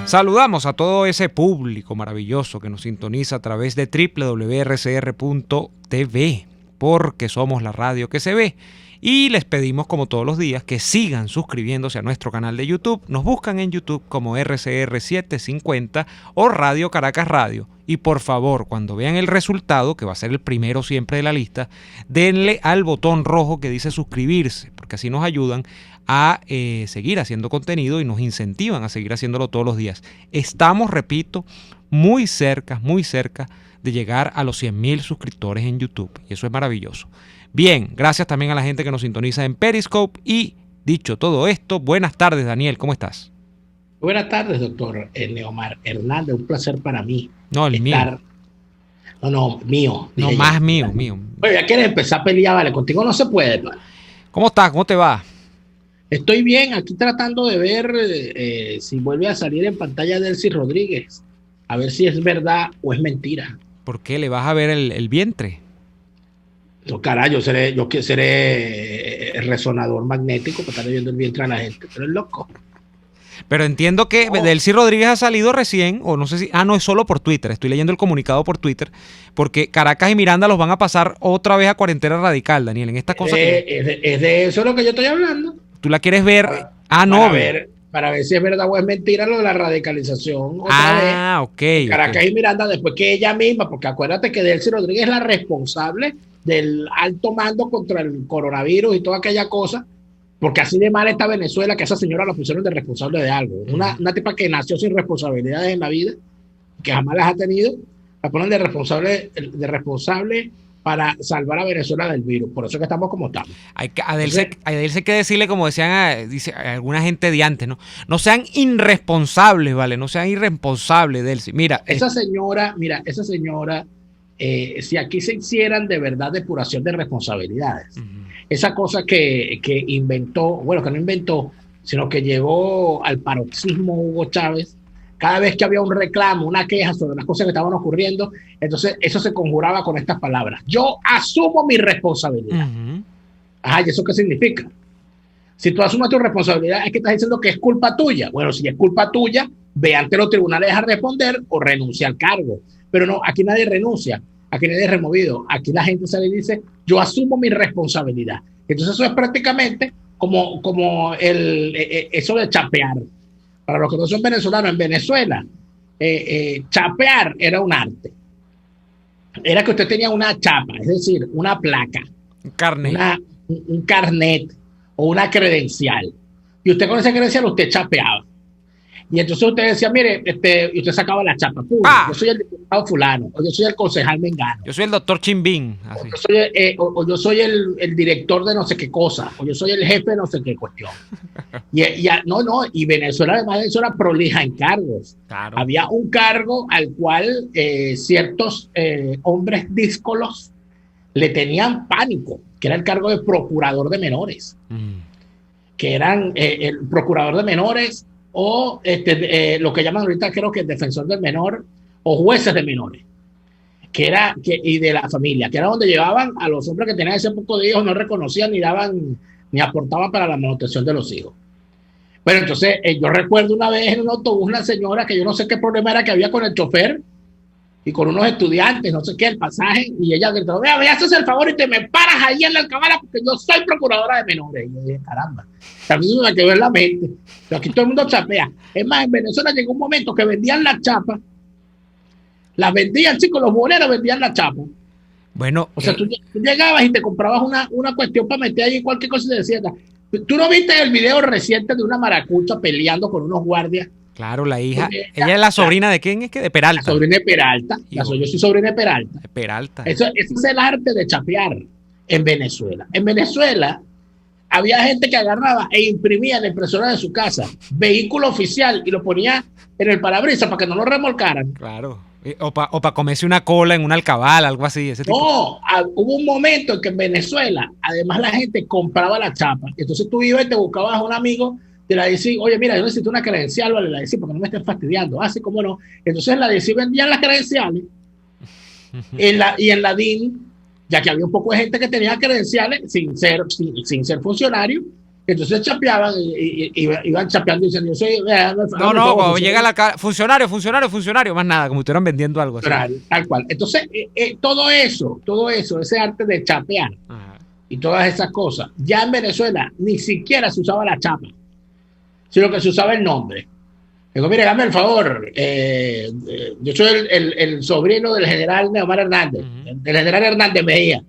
Saludamos a todo ese público maravilloso que nos sintoniza a través de www.rcr.tv, porque somos la radio que se ve. Y les pedimos, como todos los días, que sigan suscribiéndose a nuestro canal de YouTube. Nos buscan en YouTube como RCR750 o Radio Caracas Radio. Y por favor, cuando vean el resultado, que va a ser el primero siempre de la lista, denle al botón rojo que dice suscribirse, porque así nos ayudan a seguir haciendo contenido y nos incentivan a seguir haciéndolo todos los días. Estamos, repito, muy cerca de llegar a los 100.000 suscriptores en YouTube. Y eso es maravilloso. Bien, gracias también a la gente que nos sintoniza en Periscope. Y dicho todo esto, buenas tardes, Daniel, ¿cómo estás? Buenas tardes, doctor Neomar Hernández, un placer para mí. No, el mío. No, mío. No, más mío. Oye, ya quieres empezar a pelear, vale, contigo no se puede, man. ¿Cómo estás? ¿Cómo te va? Estoy bien, aquí tratando de ver si vuelve a salir en pantalla Delcy Rodríguez, a ver si es verdad o es mentira. ¿Por qué? ¿Le vas a ver el vientre? No, caray, yo seré resonador magnético para estar viendo el vientre a la gente, pero es loco. Pero entiendo que Delcy Rodríguez ha salido recién, o no sé si... no, es solo por Twitter. Estoy leyendo el comunicado por Twitter, porque Caracas y Miranda los van a pasar otra vez a cuarentena radical, Daniel, en estas cosas. Es de eso lo que yo estoy hablando. ¿Tú la quieres ver? Para ver si es verdad o es mentira lo de la radicalización otra vez. Ok. Caracas y Miranda, después que ella misma, porque acuérdate que Delcy Rodríguez es la responsable del alto mando contra el coronavirus y toda aquella cosa, porque así de mal está Venezuela que esa señora la pusieron de responsable de algo. Una tipa que nació sin responsabilidades en la vida, que jamás las ha tenido, la ponen de responsable para salvar a Venezuela del virus. Por eso es que estamos como estamos. A Delcy hay que decirle, como decían dice alguna gente de antes, no sean irresponsables, ¿vale? No sean irresponsables, Delcy. Mira, esa señora, si aquí se hicieran de verdad depuración de responsabilidades, esa cosa que inventó, bueno, que no inventó, sino que llevó al paroxismo Hugo Chávez, cada vez que había un reclamo, una queja sobre las cosas que estaban ocurriendo, entonces eso se conjuraba con estas palabras: yo asumo mi responsabilidad. Ajá, ¿y eso qué significa? Si tú asumes tu responsabilidad, es que estás diciendo que es culpa tuya. Bueno, si es culpa tuya, ve ante los tribunales a responder o renuncia al cargo. Pero no, aquí nadie renuncia, aquí nadie es removido. Aquí la gente sale y dice, yo asumo mi responsabilidad. Entonces eso es prácticamente como eso de chapear. Para los que no son venezolanos, en Venezuela, chapear era un arte. Era que usted tenía una chapa, es decir, una placa, un carnet o una credencial. Y usted con esa credencial usted chapeaba. Y entonces usted decía, mire, y usted sacaba la chapa. Yo soy el diputado fulano, o yo soy el concejal mengano. Yo soy el doctor Chimbín. Así. O yo soy el director de no sé qué cosa, o yo soy el jefe de no sé qué cuestión. Y Venezuela, además de eso, era prolija en cargos. Claro. Había un cargo al cual ciertos hombres díscolos le tenían pánico, que era el cargo de procurador de menores. Que eran el procurador de menores, o lo que llaman ahorita, creo que el defensor del menor, o jueces de menores, y de la familia, que era donde llevaban a los hombres que tenían ese poco de hijos, no reconocían ni aportaban para la manutención de los hijos. Pero entonces yo recuerdo una vez en un autobús una señora que yo no sé qué problema era que había con el chofer y con unos estudiantes, no sé qué, el pasaje, y ella gritó, vea, haces el favor y te me paras ahí en la alcabala porque yo soy procuradora de menores. Y yo dije, caramba, también me quedó en la mente. Pero aquí todo el mundo chapea. Es más, en Venezuela llegó un momento que vendían las chapas, las vendían, chicos, los boleros vendían las chapas. Bueno, o sea, tú llegabas y te comprabas una cuestión para meter ahí cualquier cosa y te decías, ¿tú no viste el video reciente de una maracucha peleando con unos guardias? Claro, la hija. Ella es la sobrina de quién es que de Peralta. La sobrina de Peralta. Yo soy sobrina de Peralta. De Peralta. Eso es el arte de chapear en Venezuela. En Venezuela había gente que agarraba e imprimía en la impresora de su casa vehículo oficial y lo ponía en el parabrisas para que no lo remolcaran. Claro. O para comerse una cola en una alcabal, algo así. No, hubo un momento en que en Venezuela, además la gente compraba la chapa. Entonces tú ibas y te buscabas a un amigo de la DICI, oye, mira, yo necesito una credencial, vale, la DICI, porque no me estén fastidiando. Así como no. Entonces en la DICI vendían las credenciales y en la DIN, ya que había un poco de gente que tenía credenciales sin ser funcionario, Entonces chapeaban y iban chapeando y diciendo, yo soy... No, cuando llega la funcionario, más nada, como si estuvieran vendiendo algo así. Tal cual. Entonces, todo eso, ese arte de chapear, ajá, y todas esas cosas, ya en Venezuela ni siquiera se usaba la chapa, sino que se usaba el nombre. Digo, mire, dame el favor, yo soy el sobrino del general Neomar Hernández, del general Hernández Mejía.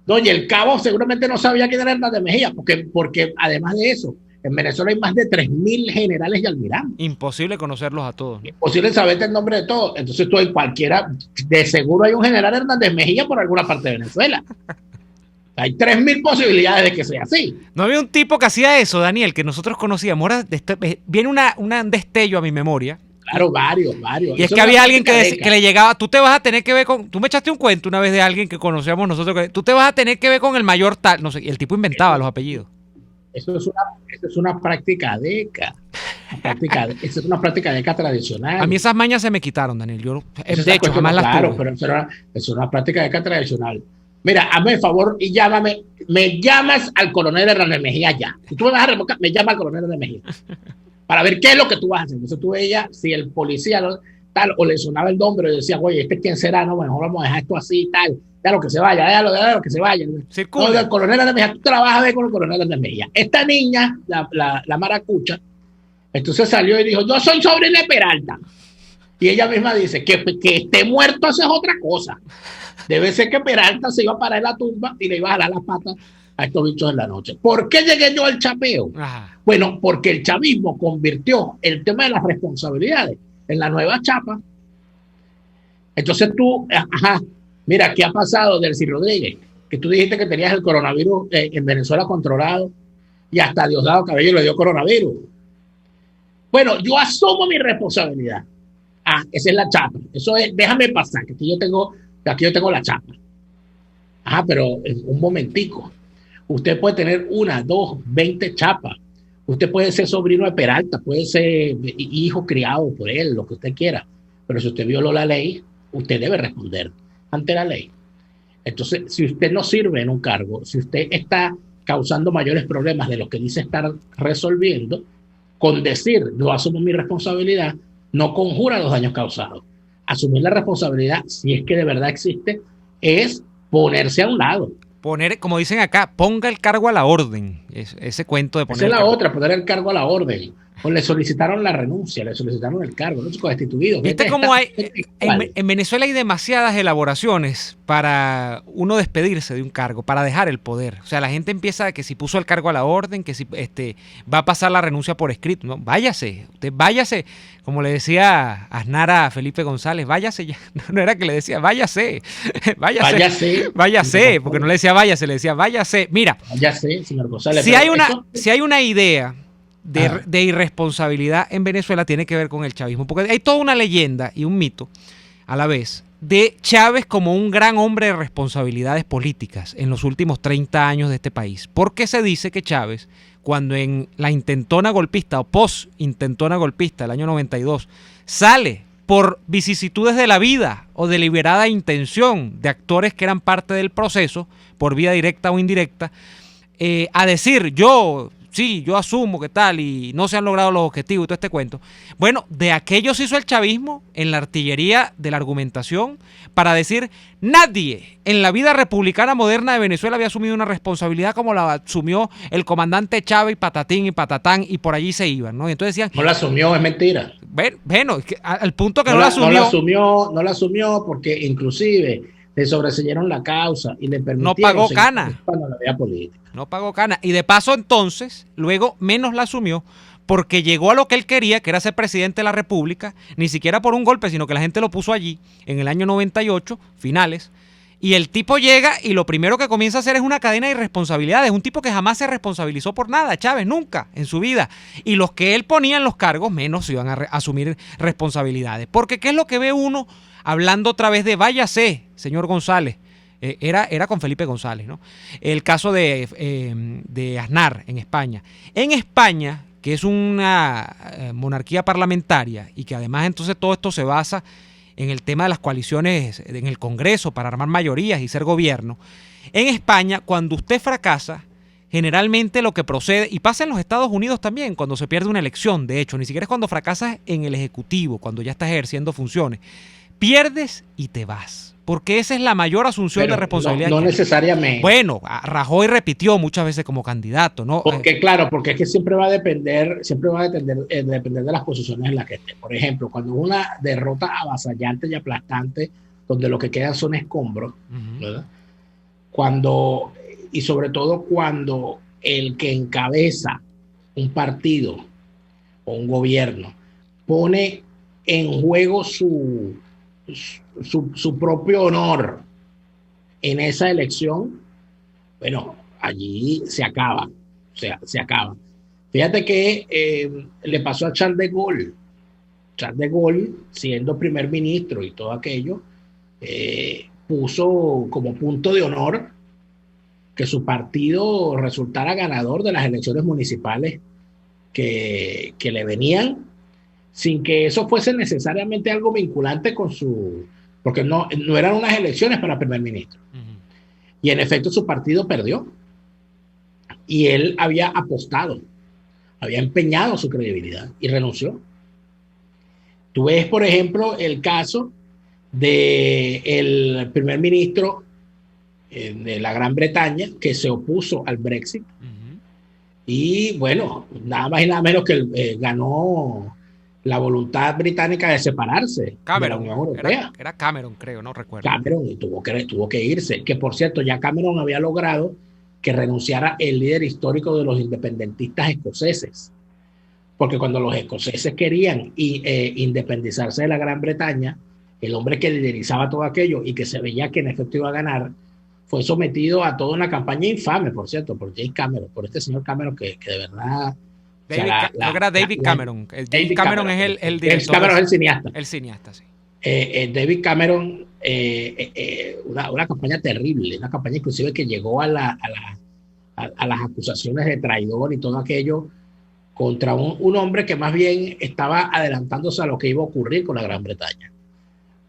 No, y el cabo seguramente no sabía quién era Hernández Mejía, porque además de eso, en Venezuela hay más de 3.000 generales y almirantes. Imposible conocerlos a todos, ¿no? Imposible saberte el nombre de todos. Entonces tú en cualquiera, de seguro hay un general Hernández Mejía por alguna parte de Venezuela. Hay 3.000 posibilidades de que sea así. No había un tipo que hacía eso, Daniel, que nosotros conocíamos. Ahora viene un destello a mi memoria. Claro, varios. Y es que había alguien que le llegaba, tú te vas a tener que ver con... Tú me echaste un cuento una vez de alguien que conocíamos nosotros, tú te vas a tener que ver con el mayor tal, no sé, y el tipo inventaba los apellidos. Eso es una práctica deca. Esa es una práctica deca tradicional. A mí esas mañas se me quitaron, Daniel. Yo, de hecho, jamás las tuve. Claro, pero es una práctica deca tradicional. Mira, hazme el favor y llámame, me llamas al coronel Hernández Mejía ya. Si tú me vas a revocar, me llama al coronel Hernández Mejía. Para ver qué es lo que tú vas a hacer. Entonces tú veías si el policía tal, o le sonaba el nombre y decía, oye, ¿este quién será? No, mejor vamos a dejar esto así, tal. Déjalo que se vaya, déjalo que se vaya. No, el coronel Hernández Mejía, tú trabajas con el coronel Hernández Mejía. Esta niña, la maracucha, entonces salió y dijo, yo soy sobrina de Peralta. Y ella misma dice, que esté muerto eso es otra cosa. Debe ser que Peralta se iba a parar en la tumba y le iba a jalar las patas a estos bichos en la noche. ¿Por qué llegué yo al chapeo? Ajá. Bueno, porque el chavismo convirtió el tema de las responsabilidades en la nueva chapa. Entonces tú, mira, ¿qué ha pasado Delcy Rodríguez? Que tú dijiste que tenías el coronavirus en Venezuela controlado y hasta Diosdado Cabello le dio coronavirus. Bueno, yo asumo mi responsabilidad. Esa es la chapa. Eso es, déjame pasar, que aquí yo tengo la chapa. Pero un momentico. Usted puede tener 1, 2, 20 chapas. Usted puede ser sobrino de Peralta, puede ser hijo criado por él, lo que usted quiera. Pero si usted violó la ley, usted debe responder ante la ley. Entonces, si usted no sirve en un cargo, si usted está causando mayores problemas de los que dice estar resolviendo, con decir, yo asumo mi responsabilidad, no conjura los daños causados. Asumir la responsabilidad, si es que de verdad existe, es ponerse a un lado. Poner, como dicen acá, ponga el cargo a la orden. Ese cuento de poner. Esa es la otra, poner el cargo a la orden. O le solicitaron la renuncia, le solicitaron el cargo, no chicos destituidos. ¿Viste cómo hay? En Venezuela hay demasiadas elaboraciones para uno despedirse de un cargo, para dejar el poder. O sea, la gente empieza que si puso el cargo a la orden, que si va a pasar la renuncia por escrito. No, váyase, usted váyase. Como le decía Aznar a Felipe González, váyase ya. No era que le decía, váyase, porque no le decía váyase, le decía váyase. Mira, váyase, señor González. Si hay una idea de irresponsabilidad en Venezuela, tiene que ver con el chavismo, porque hay toda una leyenda y un mito a la vez de Chávez como un gran hombre de responsabilidades políticas en los últimos 30 años de este país. Porque se dice que Chávez, cuando en la intentona golpista o post-intentona golpista del año 92, sale por vicisitudes de la vida o deliberada intención de actores que eran parte del proceso, por vía directa o indirecta, a decir, yo asumo que tal y no se han logrado los objetivos y todo este cuento. Bueno, de aquello se hizo el chavismo en la artillería de la argumentación para decir, nadie en la vida republicana moderna de Venezuela había asumido una responsabilidad como la asumió el comandante Chávez y patatín y patatán, y por allí se iban, ¿no? Y entonces decían, no la asumió, es mentira. Bueno, al punto que no la asumió. No la asumió porque inclusive le sobreseyeron la causa y le permitieron... No pagó cana. Cuando la vida política. No pagó cana. Y de paso entonces, luego menos la asumió porque llegó a lo que él quería, que era ser presidente de la República, ni siquiera por un golpe, sino que la gente lo puso allí en el año 98, finales, y el tipo llega y lo primero que comienza a hacer es una cadena de irresponsabilidades. Un tipo que jamás se responsabilizó por nada, Chávez, nunca en su vida. Y los que él ponía en los cargos, menos iban a asumir responsabilidades. Porque ¿qué es lo que ve uno hablando otra vez de váyase, señor González? Era con Felipe González, ¿no? El caso de Aznar en España. En España, que es una monarquía parlamentaria y que además entonces todo esto se basa en el tema de las coaliciones en el Congreso para armar mayorías y ser gobierno. En España, cuando usted fracasa, generalmente lo que procede, y pasa en los Estados Unidos también, cuando se pierde una elección, de hecho, ni siquiera es cuando fracasas en el Ejecutivo, cuando ya estás ejerciendo funciones, pierdes y te vas. Porque esa es la mayor asunción de responsabilidad. No necesariamente. Bueno, Rajoy repitió muchas veces como candidato, ¿no? Porque claro, porque es que siempre va a depender de las posiciones en las que esté. Por ejemplo, cuando una derrota avasallante y aplastante, donde lo que quedan son escombros, ¿verdad? Y sobre todo cuando el que encabeza un partido o un gobierno pone en juego su propio honor en esa elección, bueno, allí se acaba. O sea, se acaba. Fíjate que le pasó a Charles de Gaulle. Charles de Gaulle, siendo primer ministro y todo aquello, puso como punto de honor que su partido resultara ganador de las elecciones municipales que le venían, sin que eso fuese necesariamente algo vinculante con porque no eran unas elecciones para primer ministro. Y en efecto su partido perdió. Y él había apostado, había empeñado su credibilidad y renunció. Tú ves, por ejemplo, el caso del primer ministro de la Gran Bretaña que se opuso al Brexit. Y bueno, nada más y nada menos que ganó la voluntad británica de separarse de la Unión Europea. Era Cameron, creo, no recuerdo. Cameron, y tuvo que irse. Que por cierto, ya Cameron había logrado que renunciara el líder histórico de los independentistas escoceses. Porque cuando los escoceses querían independizarse de la Gran Bretaña, el hombre que liderizaba todo aquello y que se veía que en efecto iba a ganar, fue sometido a toda una campaña infame, por cierto, por James Cameron, por este señor Cameron que de verdad... Creo que era David Cameron. David Cameron es el director. James Cameron es el cineasta. El cineasta, sí. David Cameron, una campaña terrible, una campaña inclusive que llegó a las acusaciones de traidor y todo aquello contra un hombre que más bien estaba adelantándose a lo que iba a ocurrir con la Gran Bretaña.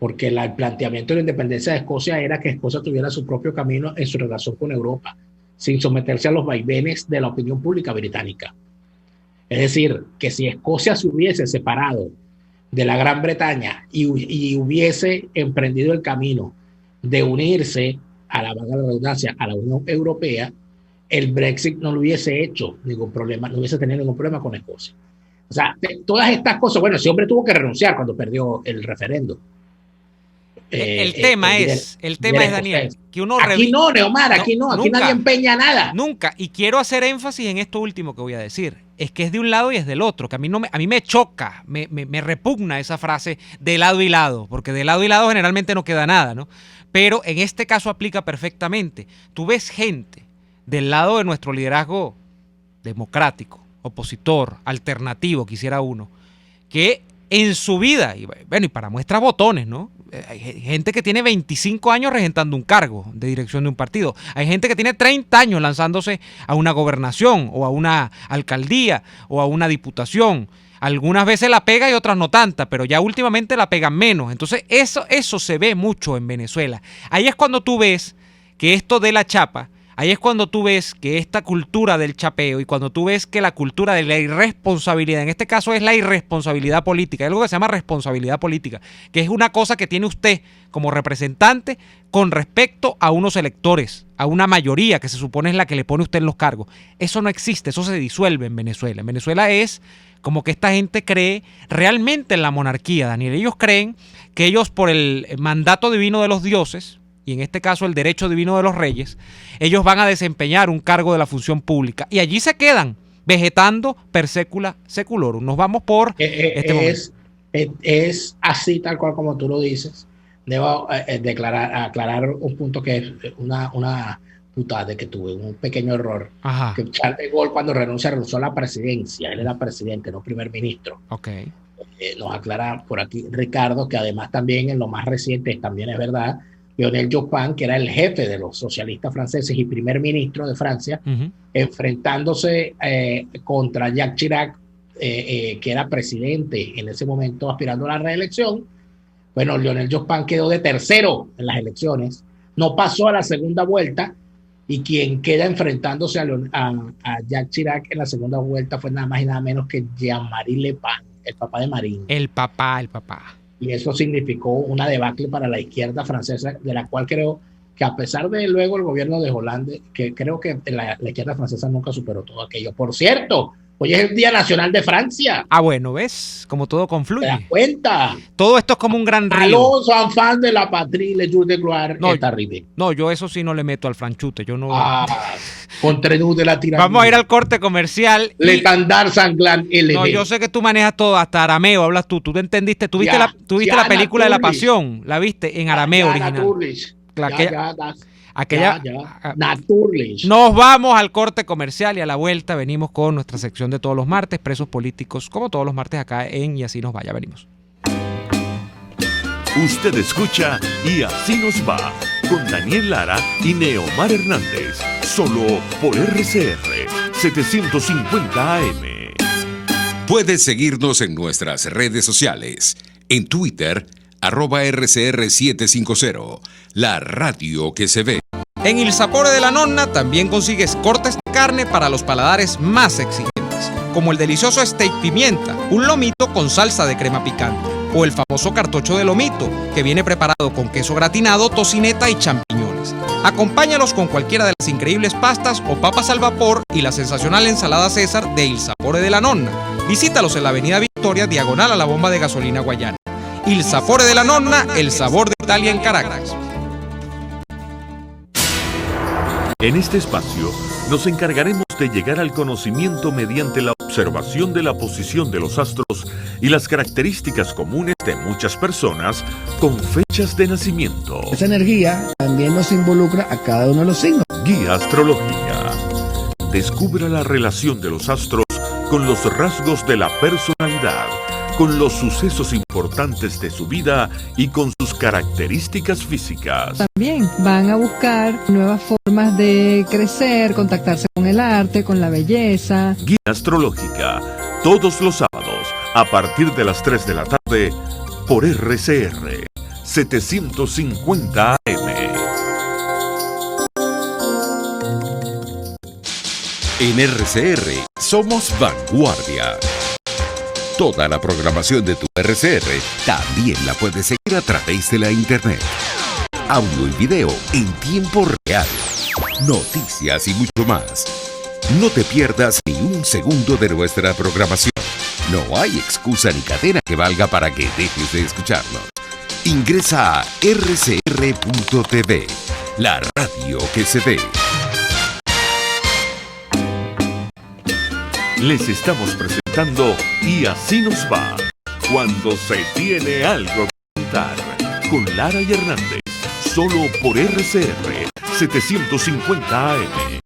Porque el planteamiento de la independencia de Escocia era que Escocia tuviera su propio camino en su relación con Europa, sin someterse a los vaivenes de la opinión pública británica. Es decir, que si Escocia se hubiese separado de la Gran Bretaña y hubiese emprendido el camino de unirse, a la vaga redundancia, a la Unión Europea, el Brexit no lo hubiese hecho ningún problema, no hubiese tenido ningún problema con Escocia. O sea, todas estas cosas, bueno, ese hombre tuvo que renunciar cuando perdió el referéndum. El tema es, Daniel, que uno aquí no, Neomar, aquí nunca, nadie empeña nada. Nunca, y quiero hacer énfasis en esto último que voy a decir, es que es de un lado y es del otro, que a mí me choca, me repugna esa frase de lado y lado, porque de lado y lado generalmente no queda nada, ¿no? Pero en este caso aplica perfectamente. Tú ves gente del lado de nuestro liderazgo democrático, opositor, alternativo, quisiera uno, que en su vida, y bueno, y para muestras botones, ¿no? Hay gente que tiene 25 años regentando un cargo de dirección de un partido. Hay gente que tiene 30 años lanzándose a una gobernación o a una alcaldía o a una diputación. Algunas veces la pega y otras no tanta, pero ya últimamente la pegan menos. Entonces eso se ve mucho en Venezuela. Ahí es cuando tú ves que esto de la chapa, ahí es cuando tú ves que esta cultura del chapeo y cuando tú ves que la cultura de la irresponsabilidad, en este caso es la irresponsabilidad política, hay algo que se llama responsabilidad política, que es una cosa que tiene usted como representante con respecto a unos electores, a una mayoría que se supone es la que le pone usted en los cargos. Eso no existe, eso se disuelve en Venezuela. En Venezuela es como que esta gente cree realmente en la monarquía, Daniel. Ellos creen que ellos por el mandato divino de los dioses, y en este caso el derecho divino de los reyes, ellos van a desempeñar un cargo de la función pública. Y allí se quedan, vegetando per secula seculorum. Nos vamos por este momento. Es así tal cual como tú lo dices. Debo aclarar un punto que es una putada que tuve, un pequeño error. Ajá. Que Charles de Gaulle cuando renunció a la presidencia. Él era presidente, no primer ministro. Okay. Nos aclara por aquí Ricardo, que además también en lo más reciente, también es verdad, Lionel Jospin, que era el jefe de los socialistas franceses y primer ministro de Francia, enfrentándose contra Jacques Chirac, que era presidente en ese momento aspirando a la reelección. Bueno, Lionel Jospin quedó de tercero en las elecciones, no pasó a la segunda vuelta y quien queda enfrentándose a Jacques Chirac en la segunda vuelta fue nada más y nada menos que Jean-Marie Le Pen, el papá de Marine. El papá. Y eso significó una debacle para la izquierda francesa, de la cual creo que a pesar de luego el gobierno de Hollande, que creo que la izquierda francesa nunca superó todo aquello. Por cierto, hoy es el Día Nacional de Francia. Ah, bueno, ¿ves? Como todo ¿Te confluye. das cuenta? Todo esto es como un gran río. Allons, enfants de la patrie, le jour de gloire, No, est arrivé. No, yo eso sí no le meto al franchute. Yo no. Contre nous de la tiranía. Vamos a ir al corte comercial. L'étendard sanglant élevé. No, yo sé que tú manejas todo, hasta arameo hablas tú. Tú te entendiste. Tú viste la película de La Pasión. La viste en arameo original. Naturlich. Nos vamos al corte comercial y a la vuelta venimos con nuestra sección de todos los martes, presos políticos, como todos los martes acá en Y Así Nos Va. Ya venimos. Usted escucha Y Así Nos Va con Daniel Lara y Neomar Hernández, solo por RCR 750 AM. Puedes seguirnos en nuestras redes sociales, en Twitter, @RCR750, la radio que se ve. En Il Sapore de la Nonna también consigues cortes de carne para los paladares más exigentes, como el delicioso steak pimienta, un lomito con salsa de crema picante, o el famoso cartocho de lomito, que viene preparado con queso gratinado, tocineta y champiñones. Acompáñalos con cualquiera de las increíbles pastas o papas al vapor y la sensacional ensalada César de Il Sapore de la Nonna. Visítalos en la avenida Victoria, diagonal a la bomba de gasolina Guayana. Il Sapore de la Nonna, el sabor de Italia en Caracas. En este espacio nos encargaremos de llegar al conocimiento mediante la observación de la posición de los astros y las características comunes de muchas personas con fechas de nacimiento. Esa energía también nos involucra a cada uno de los signos. Guía astrológica. Descubra la relación de los astros con los rasgos de la personalidad, con los sucesos importantes de su vida y con sus características físicas. También van a buscar nuevas formas de crecer, contactarse con el arte, con la belleza. Guía astrológica, todos los sábados, a partir de las 3 de la tarde, por RCR 750 AM. En RCR somos vanguardia. Toda la programación de tu RCR también la puedes seguir a través de la internet. Audio y video en tiempo real. Noticias y mucho más. No te pierdas ni un segundo de nuestra programación. No hay excusa ni cadena que valga para que dejes de escucharnos. Ingresa a rcr.tv, la radio que se ve. Les estamos presentando Y Así Nos Va, cuando se tiene algo que contar, con Lara y Hernández, solo por RCR 750 AM.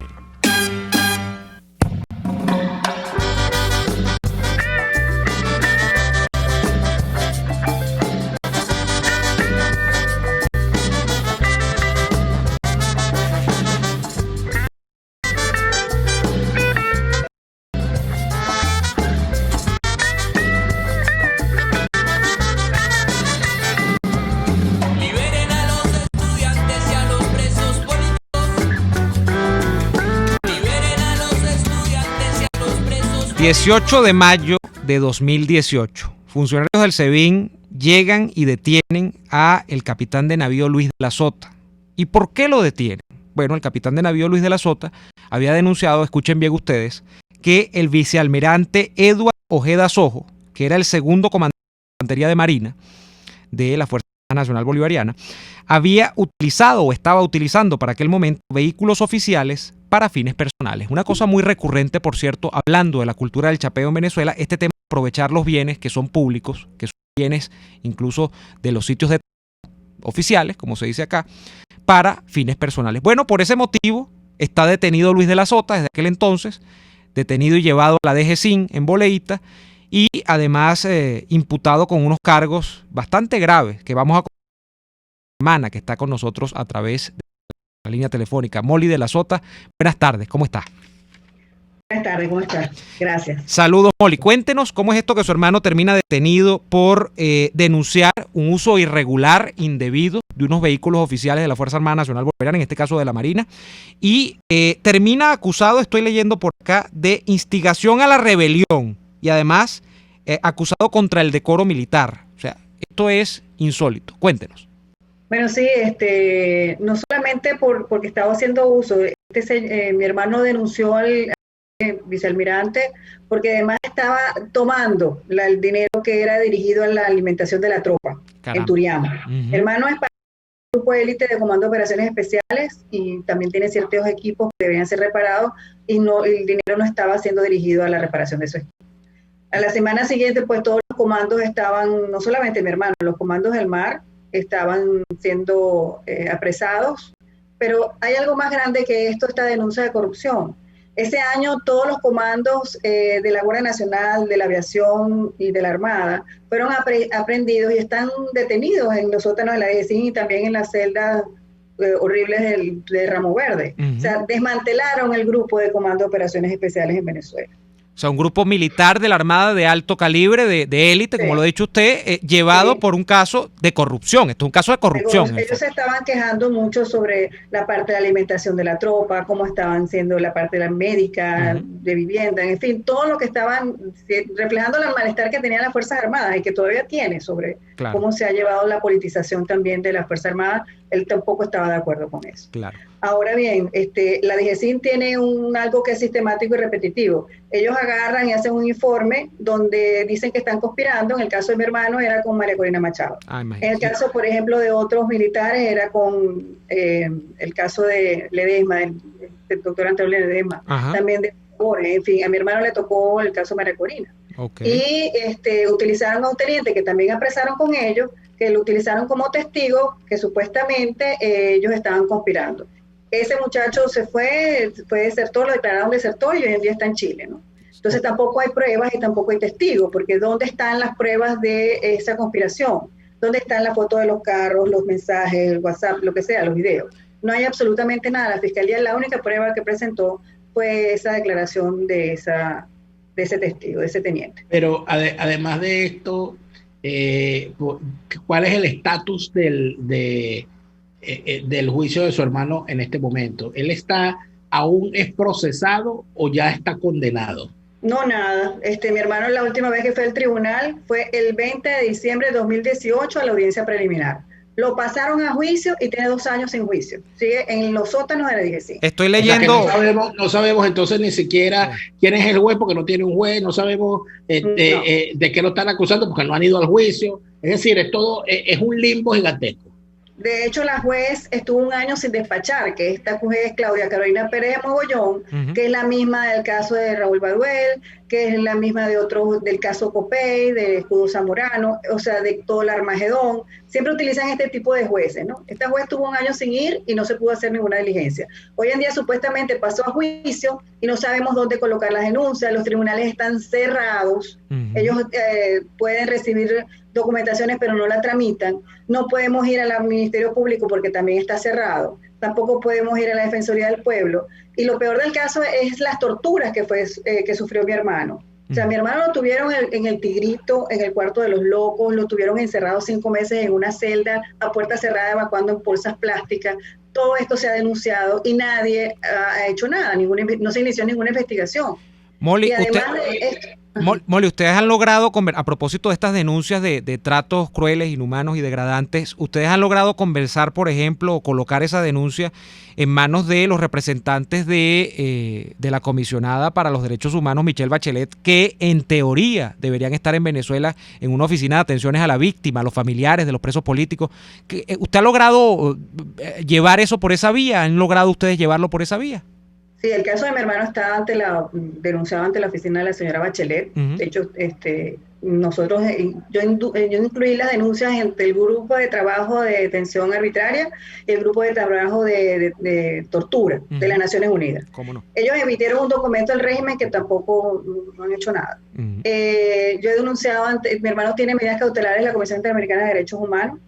Liberen a los estudiantes y a los presos políticos. Liberen a los estudiantes y a los presos 18 de mayo de 2018. Funcionarios del SEBIN llegan y detienen a el capitán de navío Luis de la Sota. ¿Y por qué lo detienen? Bueno, el capitán de navío Luis de la Sota había denunciado, escuchen bien ustedes, que el vicealmirante Eduardo Ojeda Sojo, que era el segundo comandante de Infantería de Marina de la Fuerza Nacional Bolivariana, había utilizado o estaba utilizando para aquel momento vehículos oficiales para fines personales. Una cosa muy recurrente, por cierto, hablando de la cultura del chapeo en Venezuela, este tema de aprovechar los bienes que son públicos, que son bienes incluso de los sitios de oficiales, como se dice acá, para fines personales. Bueno, por ese motivo está detenido Luis de la Sota desde aquel entonces, detenido y llevado a la DGCIN en Boleíta y además imputado con unos cargos bastante graves que vamos a conocer hermana que está con nosotros a través de la línea telefónica. Molly de la Sota, buenas tardes, ¿cómo está? Buenas tardes, ¿cómo estás? Gracias. Saludos, Molly. Cuéntenos cómo es esto que su hermano termina detenido por denunciar un uso irregular, indebido, de unos vehículos oficiales de la Fuerza Armada Nacional Bolivariana, en este caso de la Marina, y termina acusado, estoy leyendo por acá, de instigación a la rebelión y además acusado contra el decoro militar. O sea, esto es insólito. Cuéntenos. Bueno, sí, no solamente porque estaba haciendo uso, mi hermano denunció al vicealmirante porque además estaba tomando el dinero que era dirigido a la alimentación de la tropa. Caramba. En Turiama. Mi hermano es parte del grupo de élite de Comando de Operaciones Especiales y también tiene ciertos equipos que deberían ser reparados y el dinero no estaba siendo dirigido a la reparación de esos equipos. A la semana siguiente, pues todos los comandos estaban, no solamente mi hermano, los comandos del mar estaban siendo apresados, pero hay algo más grande que esto, esta denuncia de corrupción. Ese año todos los comandos de la Guardia Nacional, de la Aviación y de la Armada fueron aprehendidos y están detenidos en los sótanos de la DGCIN y también en las celdas horribles de Ramo Verde. O sea, desmantelaron el grupo de Comando de Operaciones Especiales en Venezuela. O sea, un grupo militar de la Armada de alto calibre, de élite, como lo ha dicho usted, llevado por un caso de corrupción. Esto es un caso de corrupción. Ellos se estaban quejando mucho sobre la parte de alimentación de la tropa, cómo estaban siendo la parte de la médica, de vivienda, en fin, todo lo que estaban reflejando el malestar que tenían las Fuerzas Armadas y que todavía tiene sobre cómo se ha llevado la politización también de las Fuerzas Armadas. Él tampoco estaba de acuerdo con eso. Claro. Ahora bien, la DGCIN tiene algo que es sistemático y repetitivo. Ellos agarran y hacen un informe donde dicen que están conspirando. En el caso de mi hermano era con María Corina Machado. En el caso, por ejemplo, de otros militares era con el caso de Ledesma, del doctor Antonio Ledesma, también de en fin, a mi hermano le tocó el caso de María Corina. Y utilizaron a un teniente que también apresaron con ellos, que lo utilizaron como testigo, que supuestamente ellos estaban conspirando. Ese muchacho se fue desertor, lo declararon desertor y hoy en día está en Chile, ¿no? Entonces tampoco hay pruebas y tampoco hay testigos, porque ¿dónde están las pruebas de esa conspiración? ¿Dónde están las fotos de los carros, los mensajes, el WhatsApp, lo que sea, los videos? No hay absolutamente nada. La Fiscalía, la única prueba que presentó fue esa declaración de ese testigo, de ese teniente. Pero además de esto, ¿cuál es el estatus del juicio de su hermano en este momento? ¿Él aún es procesado o ya está condenado? No, nada. Mi hermano la última vez que fue al tribunal fue el 20 de diciembre de 2018 a la audiencia preliminar. Lo pasaron a juicio y tiene 2 años sin juicio. Sigue en los sótanos de la DGCIN. Estoy leyendo. O sea que no sabemos entonces ni siquiera quién es el juez, porque no tiene un juez. No sabemos de qué lo están acusando, porque no han ido al juicio. Es decir, es un limbo gigantesco. De hecho, la juez estuvo 1 año sin despachar, que esta juez Claudia Carolina Pérez de Mogollón, que es la misma del caso de Raúl Baduel, que es la misma del caso Copey, de Escudo Zamorano, o sea, de todo el Armagedón. Siempre utilizan este tipo de jueces, ¿no? Esta juez tuvo 1 año sin ir y no se pudo hacer ninguna diligencia. Hoy en día supuestamente pasó a juicio y no sabemos dónde colocar las denuncias, los tribunales están cerrados, ellos pueden recibir documentaciones pero no la tramitan, no podemos ir al Ministerio Público porque también está cerrado, tampoco podemos ir a la Defensoría del Pueblo, y lo peor del caso es las torturas que sufrió mi hermano. O sea, mi hermano lo tuvieron en el Tigrito, en el cuarto de los locos, lo tuvieron encerrado 5 meses en una celda a puerta cerrada evacuando en bolsas plásticas. Todo esto se ha denunciado y nadie ha hecho nada, no se inició ninguna investigación. Molly, y además Molly, ustedes han logrado, a propósito de estas denuncias de tratos crueles, inhumanos y degradantes, ustedes han logrado conversar, por ejemplo, o colocar esa denuncia en manos de los representantes de la comisionada para los derechos humanos, Michelle Bachelet, que en teoría deberían estar en Venezuela en una oficina de atenciones a la víctima, a los familiares de los presos políticos. ¿Usted ha logrado llevar eso por esa vía? ¿Han logrado ustedes llevarlo por esa vía? Sí, el caso de mi hermano está denunciado ante la oficina de la señora Bachelet. De hecho, nosotros, yo incluí las denuncias entre el grupo de trabajo de detención arbitraria y el grupo de trabajo de tortura de las Naciones Unidas. ¿Cómo no? Ellos emitieron un documento del régimen que tampoco no han hecho nada. Yo he denunciado, mi hermano tiene medidas cautelares en la Comisión Interamericana de Derechos Humanos.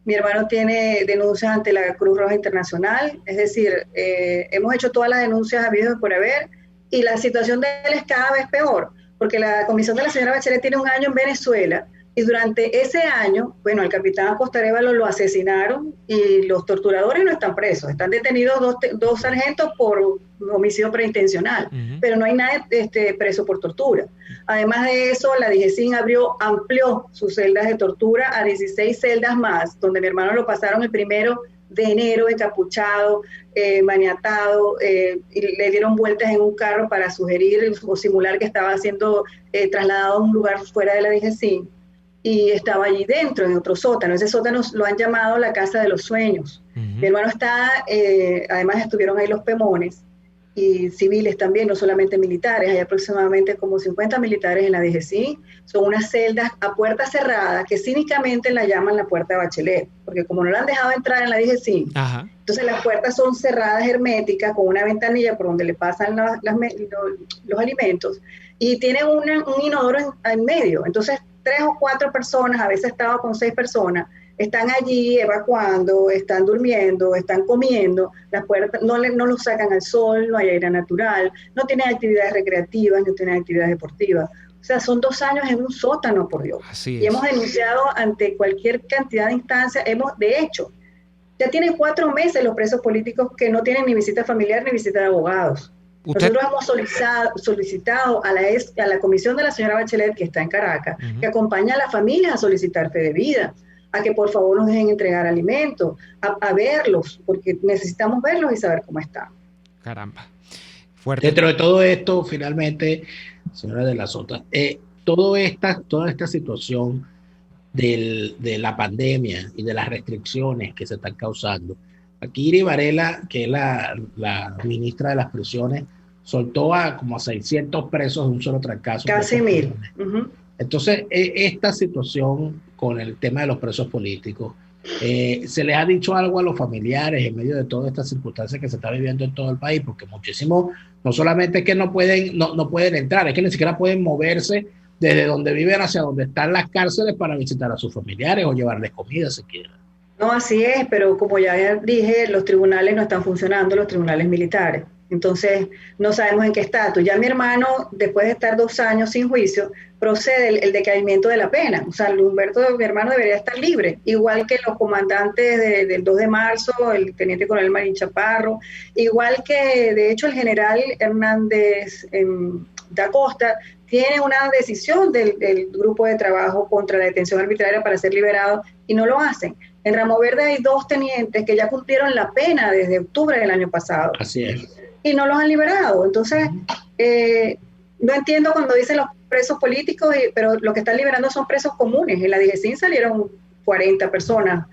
Mi hermano tiene denuncias ante la Cruz Roja Internacional, es decir, hemos hecho todas las denuncias habidas por haber y la situación de él es cada vez peor, porque la comisión de la señora Bachelet tiene un año en Venezuela, y durante ese año, bueno, al capitán Acosta Arévalo lo asesinaron y los torturadores no están presos, están detenidos dos sargentos por homicidio preintencional, pero no hay nadie preso por tortura. Además de eso, la DGCIN amplió sus celdas de tortura a 16 celdas más, donde mi hermano lo pasaron el 1 de enero encapuchado, maniatado, y le dieron vueltas en un carro para sugerir o simular que estaba siendo trasladado a un lugar fuera de la DGCIN. Y estaba allí dentro, en otro sótano. Ese sótano lo han llamado la Casa de los Sueños. Mi hermano está, además estuvieron ahí los pemones, y civiles también, no solamente militares. Hay aproximadamente como 50 militares en la DGCI. Son unas celdas a puerta cerrada, que cínicamente la llaman la puerta de Bachelet, porque como no la han dejado entrar en la DGCI, entonces las puertas son cerradas herméticas, con una ventanilla por donde le pasan los alimentos, y tienen un inodoro en medio. Entonces 3 o 4 personas, a veces estaba con 6 personas, están allí evacuando, están durmiendo, están comiendo, las puertas no los sacan al sol, no hay aire natural, no tienen actividades recreativas, no tienen actividades deportivas. O sea, son 2 años en un sótano, por Dios. Y hemos denunciado ante cualquier cantidad de instancias. De hecho, ya tienen 4 meses los presos políticos que no tienen ni visita familiar ni visita de abogados. Nosotros hemos solicitado a la comisión de la señora Bachelet, que está en Caracas, que acompaña a las familias a solicitar fe de vida, a que por favor nos dejen entregar alimentos, a verlos, porque necesitamos verlos y saber cómo están. Caramba. Fuerte. Dentro de todo esto, finalmente, señora de la Sota, toda esta situación de la pandemia y de las restricciones que se están causando, aquí Iri Varela, que es la ministra de las prisiones, soltó como a 600 presos de un solo trancazo. Casi 1000. Entonces, esta situación con el tema de los presos políticos, ¿se les ha dicho algo a los familiares en medio de todas estas circunstancias que se está viviendo en todo el país? Porque muchísimos, no solamente es que no pueden entrar, es que ni siquiera pueden moverse desde donde viven hacia donde están las cárceles para visitar a sus familiares o llevarles comida siquiera. No, así es, pero como ya dije, los tribunales no están funcionando, los tribunales militares. Entonces, no sabemos en qué estatus. Ya mi hermano, después de estar 2 años sin juicio, procede el decaimiento de la pena. O sea, Humberto, mi hermano, debería estar libre, igual que los comandantes del 2 de marzo, el teniente coronel Marín Chaparro, igual que, de hecho, el general Hernández da Costa tiene una decisión del grupo de trabajo contra la detención arbitraria para ser liberado y no lo hacen. En Ramo Verde hay 2 tenientes que ya cumplieron la pena desde octubre del año pasado. Así es. Y no los han liberado. Entonces, no entiendo cuando dicen los presos políticos, pero lo que están liberando son presos comunes. En la DGCIN salieron 40 personas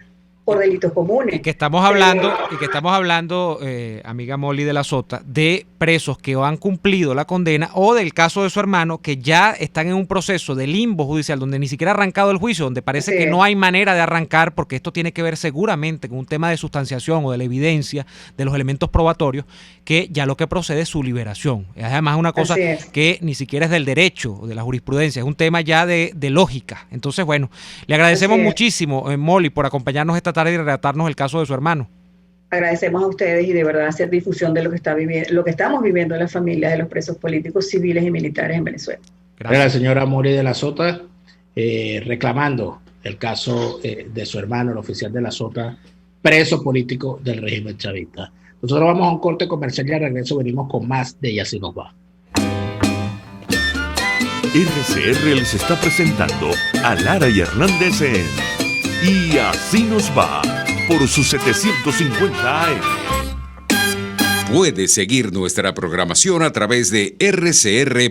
por delitos comunes. Y que estamos hablando, amiga Molly de la Sota, de presos que han cumplido la condena, o del caso de su hermano, que ya están en un proceso de limbo judicial donde ni siquiera ha arrancado el juicio, donde parece que no hay manera de arrancar, porque esto tiene que ver seguramente con un tema de sustanciación o de la evidencia de los elementos probatorios, que ya lo que procede es su liberación. Es además una cosa que ni siquiera es del derecho o de la jurisprudencia, es un tema ya de lógica. Entonces, bueno, le agradecemos muchísimo, Molly, por acompañarnos esta tarde y relatarnos el caso de su hermano. Agradecemos a ustedes y de verdad hacer difusión de lo que estamos viviendo en las familias de los presos políticos, civiles y militares en Venezuela. Gracias. La señora Molly de la Sota, reclamando el caso de su hermano, el oficial de la Sota, preso político del régimen chavista. Nosotros vamos a un corte comercial y al regreso venimos con más de Y Así Nos Va. RCR les está presentando a Lara y Hernández en Y Así Nos Va, por sus 750 AM. Puede seguir nuestra programación a través de rcr.tv,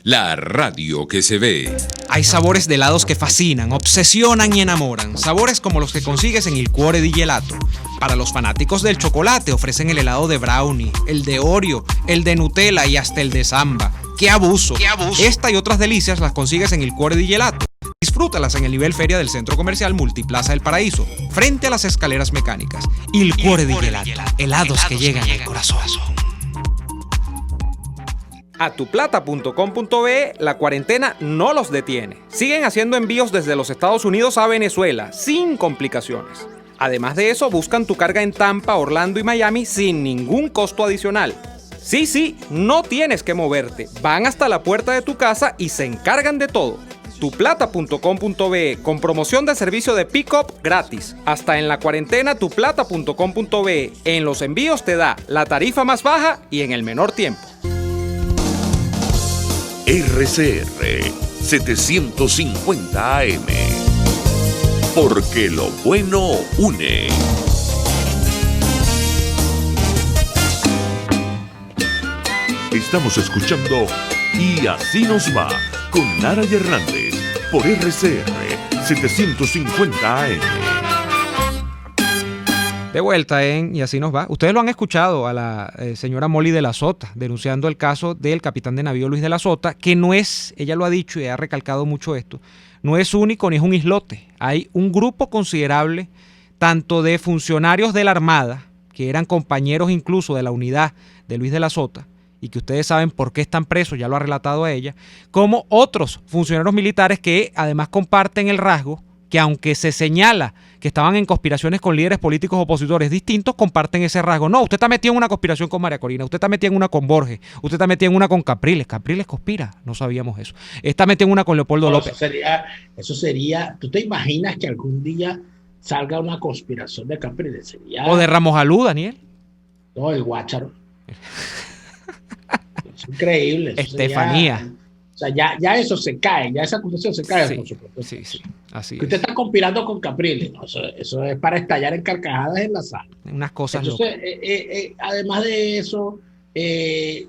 la radio que se ve. Hay sabores de helados que fascinan, obsesionan y enamoran. Sabores como los que consigues en Il Cuore di Gelato. Para los fanáticos del chocolate ofrecen el helado de brownie, el de Oreo, el de Nutella y hasta el de Samba. ¡Qué abuso! ¡Qué abuso! Esta y otras delicias las consigues en Il Cuore di Gelato. Disfrútalas en el nivel feria del Centro Comercial Multiplaza del Paraíso, frente a las escaleras mecánicas. Il Cuore di Gelato, helados que llegan al corazón. A tuplata.com.be la cuarentena no los detiene. Siguen haciendo envíos desde los Estados Unidos a Venezuela, sin complicaciones. Además de eso, buscan tu carga en Tampa, Orlando y Miami sin ningún costo adicional. Sí, no tienes que moverte. Van hasta la puerta de tu casa y se encargan de todo. tuplata.com.be con promoción de servicio de pick-up gratis. Hasta en la cuarentena tuplata.com.be. En los envíos te da la tarifa más baja y en el menor tiempo. RCR 750 AM. Porque lo bueno une. Estamos escuchando Y Así Nos Va con Nara y Hernández por RCR 750 AM. De vuelta en Y Así Nos Va. Ustedes lo han escuchado a la señora Molly de la Sota denunciando el caso del capitán de navío Luis de la Sota, que no es, ella lo ha dicho y ha recalcado mucho esto, no es único ni es un islote. Hay un grupo considerable tanto de funcionarios de la Armada, que eran compañeros incluso de la unidad de Luis de la Sota, y que ustedes saben por qué están presos, ya lo ha relatado a ella, como otros funcionarios militares que además comparten el rasgo que, aunque se señala que estaban en conspiraciones con líderes políticos opositores distintos, comparten ese rasgo. No, usted está metido en una conspiración con María Corina, usted está metido en una con Borges, usted está metido en una con Capriles conspira, no sabíamos eso. Está metido en una con Leopoldo López. Eso sería, ¿tú te imaginas que algún día salga una conspiración de Capriles? O de Ramos Alú, Daniel. No, el Guácharo. Es increíble. Estefanía. Sería, o sea, ya eso se cae, ya esa acusación se cae. Sí, por supuesto. sí, así que usted está conspirando con Capriles. No, eso es para estallar en carcajadas en la sala. Unas cosas locas. Además de eso,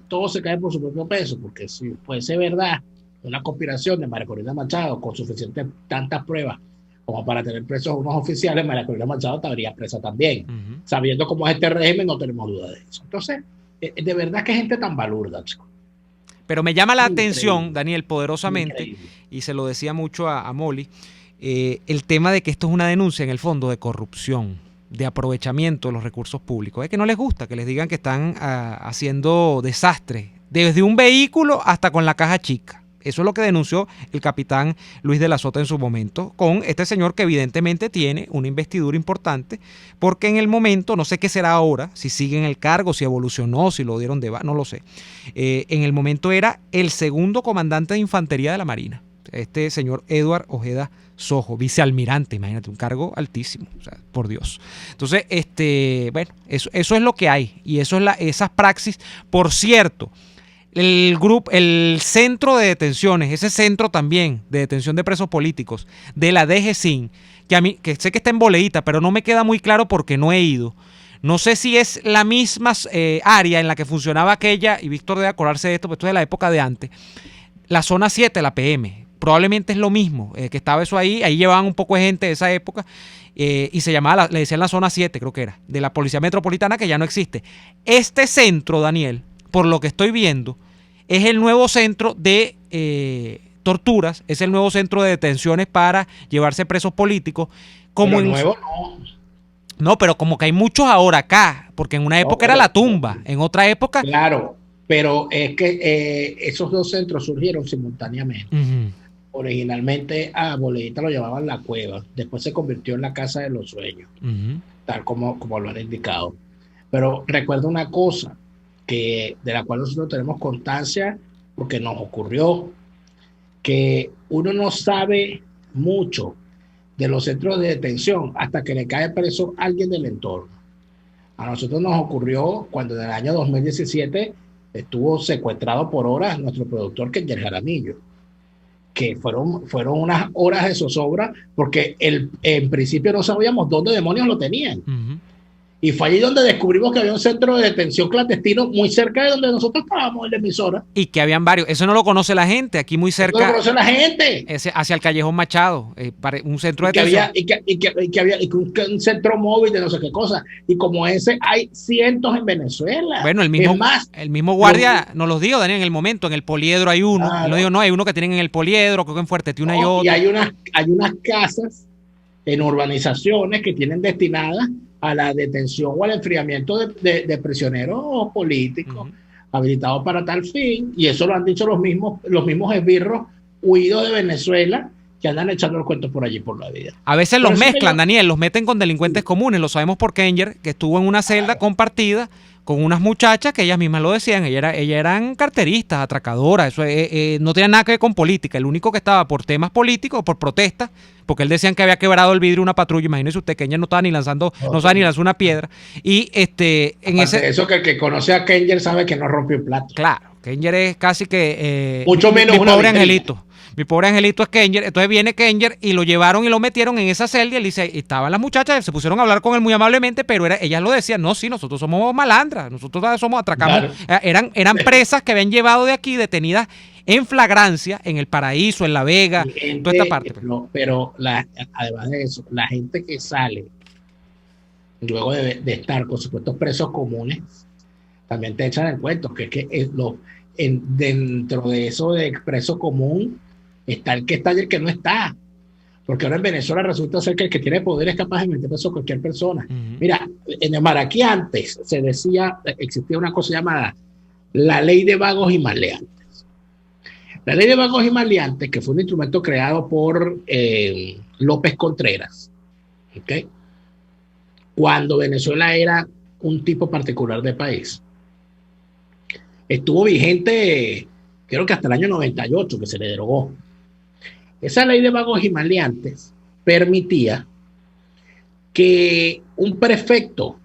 todo se cae por su propio peso, porque si puede ser verdad una conspiración de María Corina Machado con suficientes tantas pruebas como para tener presos unos oficiales, María Corina Machado estaría presa también. Sabiendo cómo es este régimen, no tenemos duda de eso. Entonces, de verdad que gente tan balurda, chicos. Pero me llama la atención, Daniel, poderosamente, y se lo decía mucho a Molly, el tema de que esto es una denuncia en el fondo de corrupción, de aprovechamiento de los recursos públicos. Es que no les gusta que les digan que están haciendo desastre, desde un vehículo hasta con la caja chica. Eso es lo que denunció el capitán Luis de la Sota en su momento, con este señor que evidentemente tiene una investidura importante, porque en el momento, no sé qué será ahora, si sigue en el cargo, si evolucionó, si lo dieron de baja, no lo sé. En el momento era el segundo comandante de infantería de la Marina, este señor Eduard Ojeda Sojo, vicealmirante, imagínate, un cargo altísimo, o sea, por Dios. Entonces, bueno, eso es lo que hay, y eso es esas praxis. Por cierto, el centro de detenciones, ese centro también de detención de presos políticos de la DGCIN, que sé que está en Boleíta, pero no me queda muy claro porque no he ido. No sé si es la misma área en la que funcionaba aquella, y Víctor debe acordarse de esto, porque esto es de la época de antes, la zona 7, la PM. Probablemente es lo mismo, que estaba eso ahí llevaban un poco de gente de esa época, y se llamaba, le decían la zona 7, creo que era, de la Policía Metropolitana, que ya no existe. Este centro, Daniel, por lo que estoy viendo, es el nuevo centro de torturas, es el nuevo centro de detenciones para llevarse presos políticos. Como pero nuevo no. No, pero como que hay muchos ahora acá, porque en una época era la tumba, en otra época... Claro, pero es que esos dos centros surgieron simultáneamente. Originalmente a Boleíta lo llamaban La Cueva, después se convirtió en la Casa de los Sueños, tal como lo han indicado. Pero recuerda una cosa, de la cual nosotros tenemos constancia porque nos ocurrió, que uno no sabe mucho de los centros de detención hasta que le cae preso alguien del entorno. A nosotros nos ocurrió cuando en el año 2017 estuvo secuestrado por horas nuestro productor Kenyer Jaramillo, que fueron unas horas de zozobra porque en principio no sabíamos dónde demonios lo tenían. Y fue allí donde descubrimos que había un centro de detención clandestino muy cerca de donde nosotros estábamos en la emisora. Y que habían varios. Eso no lo conoce la gente. Aquí muy cerca. No lo conoce la gente. Hacia el Callejón Machado. Un centro de detención. Que había un centro móvil de no sé qué cosa. Y como ese hay cientos en Venezuela. Bueno, el mismo guardia nos los dijo, Daniel, en el momento. En el Poliedro hay uno. Claro. Él no dijo, no, hay uno que tienen en el Poliedro, creo que en Fuerteventura y otro. Y hay unas casas en urbanizaciones que tienen destinadas a la detención o al enfriamiento de prisioneros políticos habilitados para tal fin, y eso lo han dicho los mismos esbirros huidos de Venezuela que andan echando los cuentos por allí por la vida. A veces Pero los sí, mezclan, señor. Daniel, los meten con delincuentes comunes. Lo sabemos por Kenger, que estuvo en una celda compartida con unas muchachas que ellas mismas lo decían. Ellas eran carteristas, atracadoras. Eso no tenía nada que ver con política. El único que estaba por temas políticos, por protestas, porque él decían que había quebrado el vidrio una patrulla. Imagínese usted, Kenger no estaba ni lanzando, no sabe ni lanzar una piedra. Y en Aparte ese... de eso, que el que conoce a Kenger sabe que no rompió el plato. Claro, Kenger es casi que... Mucho menos mi una pobre vitrina. angelito. Mi pobre angelito es Kenger. Entonces viene Kenger y lo llevaron y lo metieron en esa celda. Y él dice, y estaban las muchachas, se pusieron a hablar con él muy amablemente, pero ellas lo decían, no, sí, nosotros somos malandras, nosotros somos atracamos. Claro. Eran presas que habían llevado de aquí detenidas en flagrancia, en El Paraíso, en La Vega, en toda esta parte. Pero además de eso, la gente que sale luego de estar con supuestos presos comunes, también te echan el cuento, que es que dentro de eso de preso común está el que está y el que no está. Porque ahora en Venezuela resulta ser que el que tiene poder es capaz de meter preso a cualquier persona. Mira, en el Maraquí antes se decía, existía una cosa llamada la ley de vagos y maleantes. La ley de vagos y maleantes, que fue un instrumento creado por López Contreras, ¿okay? Cuando Venezuela era un tipo particular de país. Estuvo vigente, creo que hasta el año 98, que se le derogó. Esa ley de vagos y maleantes permitía que un prefecto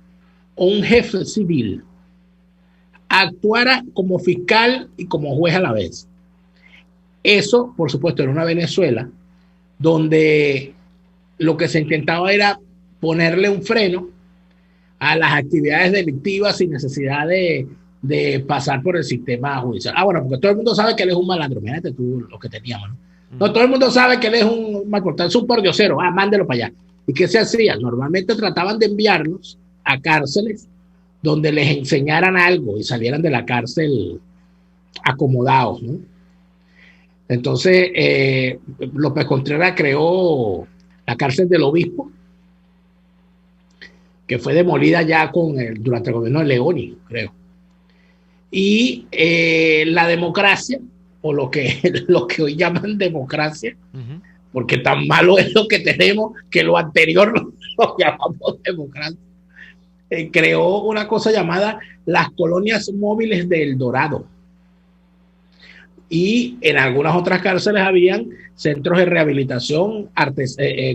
o un jefe civil actuara como fiscal y como juez a la vez. Eso, por supuesto, en una Venezuela donde lo que se intentaba era ponerle un freno a las actividades delictivas sin necesidad de pasar por el sistema judicial. Bueno, porque todo el mundo sabe que él es un malandro. Mírate tú lo que teníamos, ¿no? No, todo el mundo sabe que él es un malportado, es un pordiosero. Mándelo para allá. ¿Y qué se hacía? Normalmente trataban de enviarlos a cárceles donde les enseñaran algo y salieran de la cárcel acomodados, ¿no? Entonces, López Contreras creó la cárcel del Obispo, que fue demolida ya durante el gobierno de Leoni, creo. Y la democracia, o lo que hoy llaman democracia, porque tan malo es lo que tenemos que lo anterior lo llamamos democracia, creó una cosa llamada las colonias móviles de El Dorado. Y en algunas otras cárceles habían centros de rehabilitación,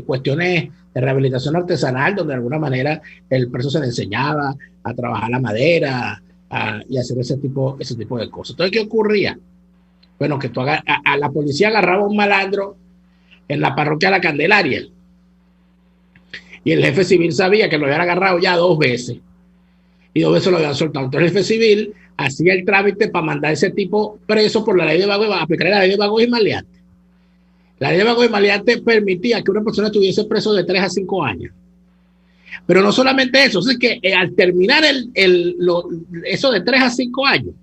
cuestiones de rehabilitación artesanal, donde de alguna manera el preso se le enseñaba a trabajar la madera y hacer ese tipo de cosas. Entonces, ¿qué ocurría? Bueno, que a la policía agarraba un malandro en la parroquia de La Candelaria y el jefe civil sabía que lo habían agarrado ya 2 veces y 2 veces lo habían soltado. Entonces el jefe civil hacía el trámite para mandar a ese tipo preso por la ley de vagos, aplicar la ley de vagos y maleantes. La ley de vagos y maleantes permitía que una persona estuviese preso de 3 a 5 años. Pero no solamente eso, es que al terminar eso de 3 a 5 años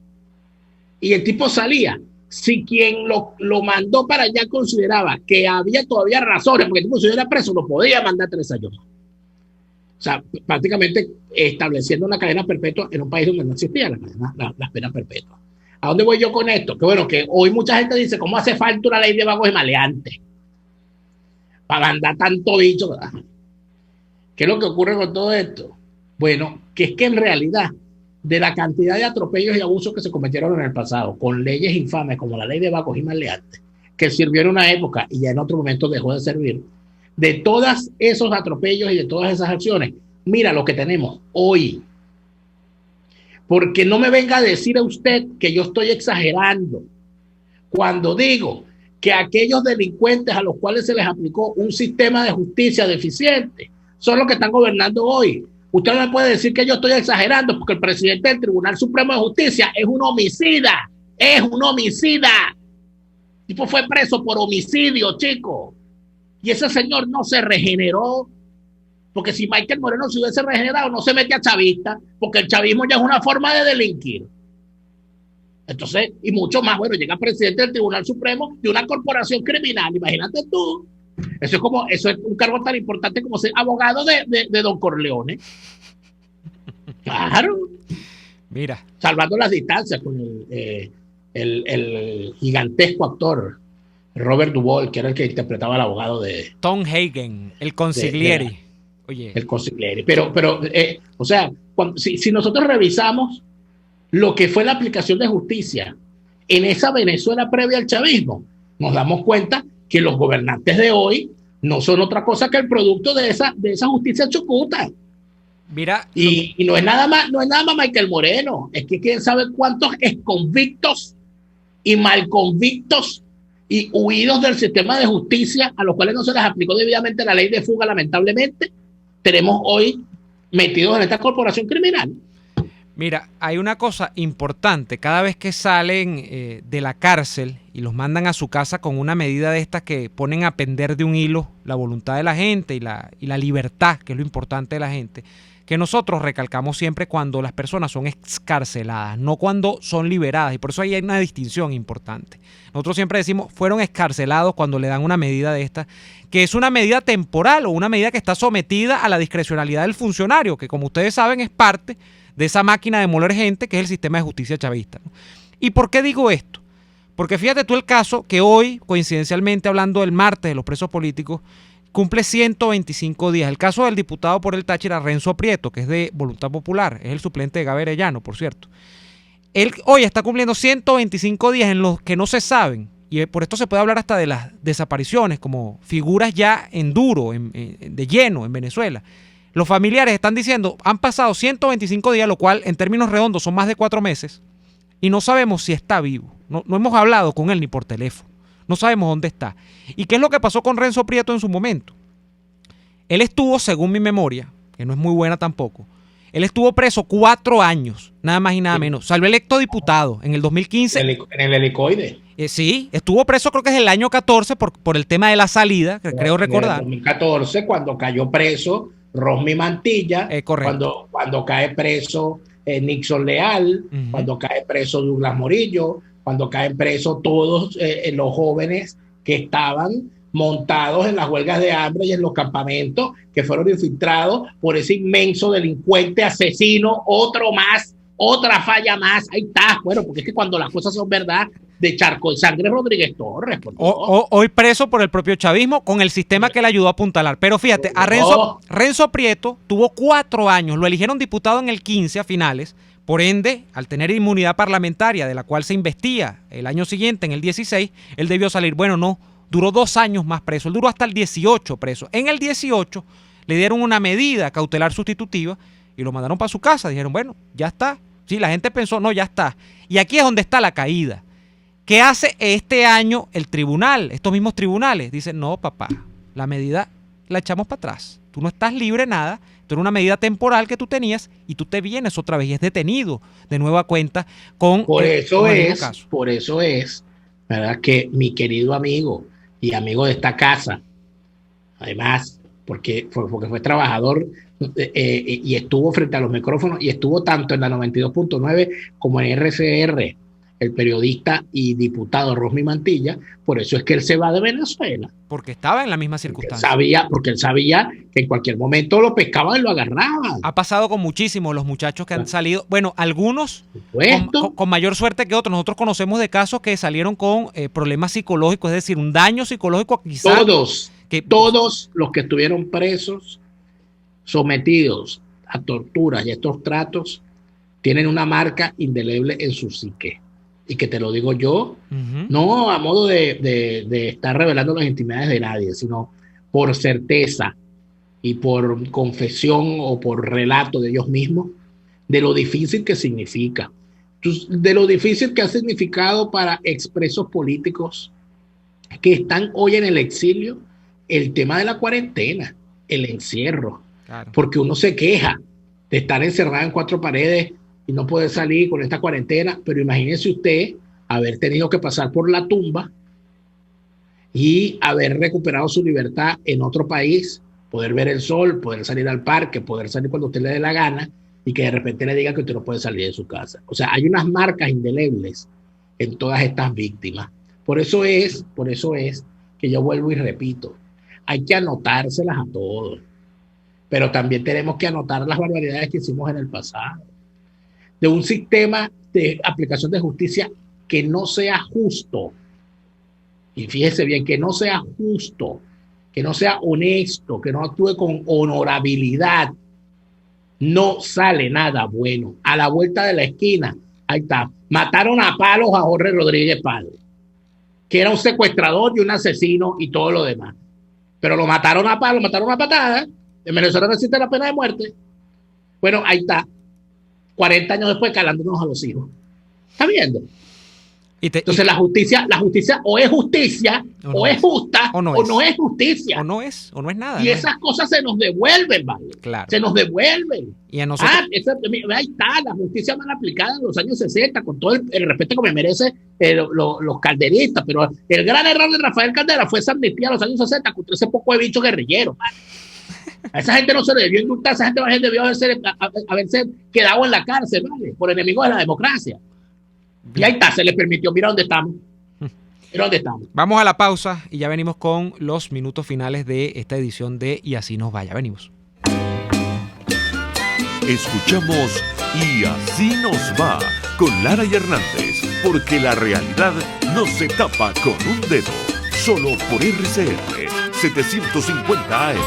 y el tipo salía, si quien lo mandó para allá consideraba que había todavía razones, porque el tipo si era preso, lo podía mandar 3 años más. O sea, prácticamente estableciendo una cadena perpetua en un país donde no existía la pena perpetua. ¿A dónde voy yo con esto? Que bueno, que hoy mucha gente dice, ¿cómo hace falta una ley de vagos y maleantes? Para mandar tanto bicho. ¿Qué es lo que ocurre con todo esto? Bueno, que es que en realidad, de la cantidad de atropellos y abusos que se cometieron en el pasado, con leyes infames como la ley de vagos y maleantes, que sirvió en una época y ya en otro momento dejó de servir, de todos esos atropellos y de todas esas acciones, mira lo que tenemos hoy. Porque no me venga a decir a usted que yo estoy exagerando cuando digo que aquellos delincuentes a los cuales se les aplicó un sistema de justicia deficiente son los que están gobernando hoy. Usted no me puede decir que yo estoy exagerando porque el presidente del Tribunal Supremo de Justicia es un homicida. Es un homicida. El tipo fue preso por homicidio, chico. Y ese señor no se regeneró, porque si Michael Moreno se hubiese regenerado, no se mete a chavista, porque el chavismo ya es una forma de delinquir. Entonces, y mucho más, bueno, llega presidente del Tribunal Supremo de una corporación criminal, imagínate tú. Eso es un cargo tan importante como ser abogado de Don Corleone. Claro. Mira. Salvando las distancias con el gigantesco actor Robert Duvall, que era el que interpretaba al abogado Tom Hagen, el consigliere. Oye. El consigliere. Pero o sea, si nosotros revisamos lo que fue la aplicación de justicia en esa Venezuela previa al chavismo, nos damos cuenta que los gobernantes de hoy no son otra cosa que el producto de esa justicia chucuta. Mira, y no es nada más Michael Moreno, es que quién sabe cuántos exconvictos y malconvictos y huidos del sistema de justicia a los cuales no se les aplicó debidamente la ley de fuga, lamentablemente, tenemos hoy metidos en esta corporación criminal. Mira, hay una cosa importante, cada vez que salen de la cárcel y los mandan a su casa con una medida de estas que ponen a pender de un hilo la voluntad de la gente y la libertad, que es lo importante de la gente, que nosotros recalcamos siempre cuando las personas son excarceladas, no cuando son liberadas, y por eso ahí hay una distinción importante. Nosotros siempre decimos, fueron excarcelados cuando le dan una medida de esta, que es una medida temporal o una medida que está sometida a la discrecionalidad del funcionario, que como ustedes saben es parte de esa máquina de moler gente que es el sistema de justicia chavista, ¿no? ¿Y por qué digo esto? Porque fíjate tú el caso que hoy, coincidencialmente hablando del martes de los presos políticos, cumple 125 días. El caso del diputado por el Táchira, Renzo Prieto, que es de Voluntad Popular, es el suplente de Gabriel Arellano, por cierto. Él hoy está cumpliendo 125 días en los que no se saben, y por esto se puede hablar hasta de las desapariciones, como figuras ya en duro, de lleno en Venezuela. Los familiares están diciendo, han pasado 125 días, lo cual en términos redondos son más de 4 meses, y no sabemos si está vivo. No hemos hablado con él ni por teléfono. No sabemos dónde está. ¿Y qué es lo que pasó con Renzo Prieto en su momento? Él estuvo, según mi memoria, que no es muy buena tampoco, él estuvo preso 4 años, nada más y nada menos. Salió electo diputado en el 2015. En el helicoide. Sí, estuvo preso creo que es el año 14 por el tema de la salida, que creo recordar. En el 2014, cuando cayó preso Rosmi Mantilla, cuando cae preso Nixon Leal, cuando cae preso Douglas Morillo, cuando caen presos todos los jóvenes que estaban montados en las huelgas de hambre y en los campamentos, que fueron infiltrados por ese inmenso delincuente asesino, otro más, otra falla más. Ahí está, bueno, porque es que cuando las cosas son verdad, de charco de sangre Rodríguez Torres. Hoy preso por el propio chavismo con el sistema que le ayudó a apuntalar. Pero fíjate, a Renzo Prieto tuvo 4 años, lo eligieron diputado en el 15 a finales. Por ende, al tener inmunidad parlamentaria de la cual se investía el año siguiente, en el 16, él debió salir. Bueno, no, duró 2 años más preso. Él duró hasta el 18 preso. En el 18 le dieron una medida cautelar sustitutiva y lo mandaron para su casa. Dijeron, bueno, ya está. Sí, la gente pensó, no, ya está. Y aquí es donde está la caída. ¿Qué hace este año el tribunal, estos mismos tribunales? Dicen, no, papá, la medida la echamos para atrás. Tú no estás libre nada. Esto era una medida temporal que tú tenías y tú te vienes otra vez y es detenido de nueva cuenta con el mismo caso. Por eso es, ¿verdad?, que mi querido amigo y amigo de esta casa, además, porque fue trabajador y estuvo frente a los micrófonos y estuvo tanto en la 92.9 como en RCR, el periodista y diputado Rosmi Mantilla, por eso es que él se va de Venezuela. Porque estaba en la misma circunstancia. Porque él sabía que en cualquier momento lo pescaban y lo agarraban. Ha pasado con muchísimos los muchachos que han salido, bueno, algunos con mayor suerte que otros. Nosotros conocemos de casos que salieron con problemas psicológicos, es decir, un daño psicológico quizás. Todos los que estuvieron presos, sometidos a torturas y estos tratos, tienen una marca indeleble en su psique. Y que te lo digo yo, no a modo de estar revelando las intimidades de nadie, sino por certeza y por confesión o por relato de ellos mismos, de lo difícil que significa, de lo difícil que ha significado para expresos políticos que están hoy en el exilio, el tema de la cuarentena, el encierro, claro. Porque uno se queja de estar encerrado en 4 paredes y no poder salir con esta cuarentena, pero imagínese usted haber tenido que pasar por la tumba y haber recuperado su libertad en otro país, poder ver el sol, poder salir al parque, poder salir cuando usted le dé la gana y que de repente le diga que usted no puede salir de su casa. O sea, hay unas marcas indelebles en todas estas víctimas. Por eso es que yo vuelvo y repito, hay que anotárselas a todos, pero también tenemos que anotar las barbaridades que hicimos en el pasado. De un sistema de aplicación de justicia que no sea justo, y fíjese bien, que no sea justo, que no sea honesto, que no actúe con honorabilidad, no sale nada bueno. A la vuelta de la esquina, ahí está, mataron a palos a Jorge Rodríguez Padre, que era un secuestrador y un asesino y todo lo demás. Pero lo mataron a palos, mataron a patadas. En Venezuela no existe la pena de muerte. Bueno, ahí está, 40 años después calándonos a los hijos. ¿Está viendo? Entonces la justicia o es justicia, o es justa, o no es justicia. O no es nada. Y esas cosas se nos devuelven, ¿vale? Claro. Se nos devuelven. Y a nosotros... ahí está, la justicia mal aplicada en los años 60, con todo el respeto que me merece los calderistas, pero el gran error de Rafael Caldera fue esa amnistía en los años 60 contra ese poco de bichos guerrilleros, ¿vale? A esa gente no se le debió indultar, esa gente debió haberse quedado en la cárcel, ¿vale? Por enemigos de la democracia. Y ahí está, se les permitió. Mira dónde estamos. Mira dónde estamos. Vamos a la pausa y ya venimos con los minutos finales de esta edición de Y Así Nos Va. Ya venimos. Escuchamos Y Así Nos Va con Lara y Hernández, porque la realidad no se tapa con un dedo. Solo por RCR 750 AM.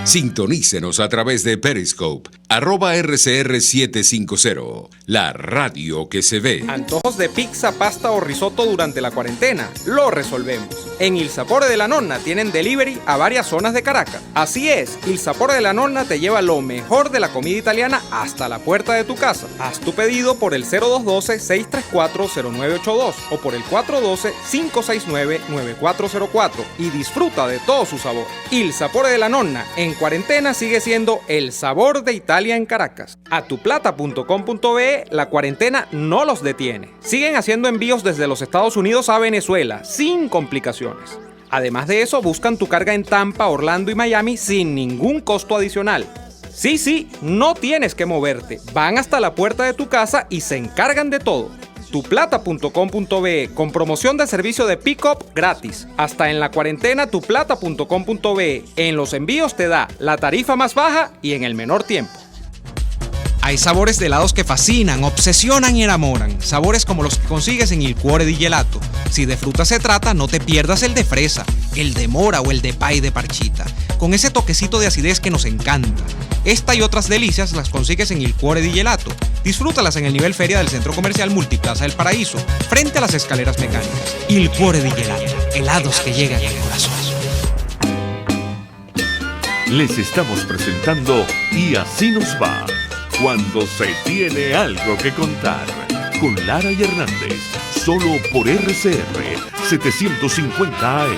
Sintonícenos a través de Periscope, @RCR750, la radio que se ve. Antojos de pizza, pasta o risotto durante la cuarentena, lo resolvemos. En Il Sapore de la Nonna tienen delivery a varias zonas de Caracas. Así es, Il Sapore de la Nonna te lleva lo mejor de la comida italiana hasta la puerta de tu casa. Haz tu pedido por el 0212-634-0982 o por el 412-569-9404 y disfruta de todo su sabor. Il Sapore de la Nonna, en cuarentena sigue siendo el sabor de Italia en Caracas. Atuplata.com.be, la cuarentena no los detiene. Siguen haciendo envíos desde los Estados Unidos a Venezuela, sin complicaciones. Además de eso, buscan tu carga en Tampa, Orlando y Miami sin ningún costo adicional. Sí, no tienes que moverte. Van hasta la puerta de tu casa y se encargan de todo. Tuplata.com.be, con promoción de servicio de pick-up gratis. Hasta en la cuarentena, tuplata.com.be. En los envíos te da la tarifa más baja y en el menor tiempo. Hay sabores de helados que fascinan, obsesionan y enamoran. Sabores como los que consigues en Il Cuore di Gelato. Si de fruta se trata, no te pierdas el de fresa, el de mora o el de pay de parchita, con ese toquecito de acidez que nos encanta. Esta y otras delicias las consigues en Il Cuore di Gelato. Disfrútalas en el nivel feria del Centro Comercial Multiplaza del Paraíso, frente a las escaleras mecánicas. Il Cuore di Gelato, helados que llegan al corazón. Les estamos presentando Y Así Nos Va, cuando se tiene algo que contar, con Lara y Hernández, solo por RCR 750 AM.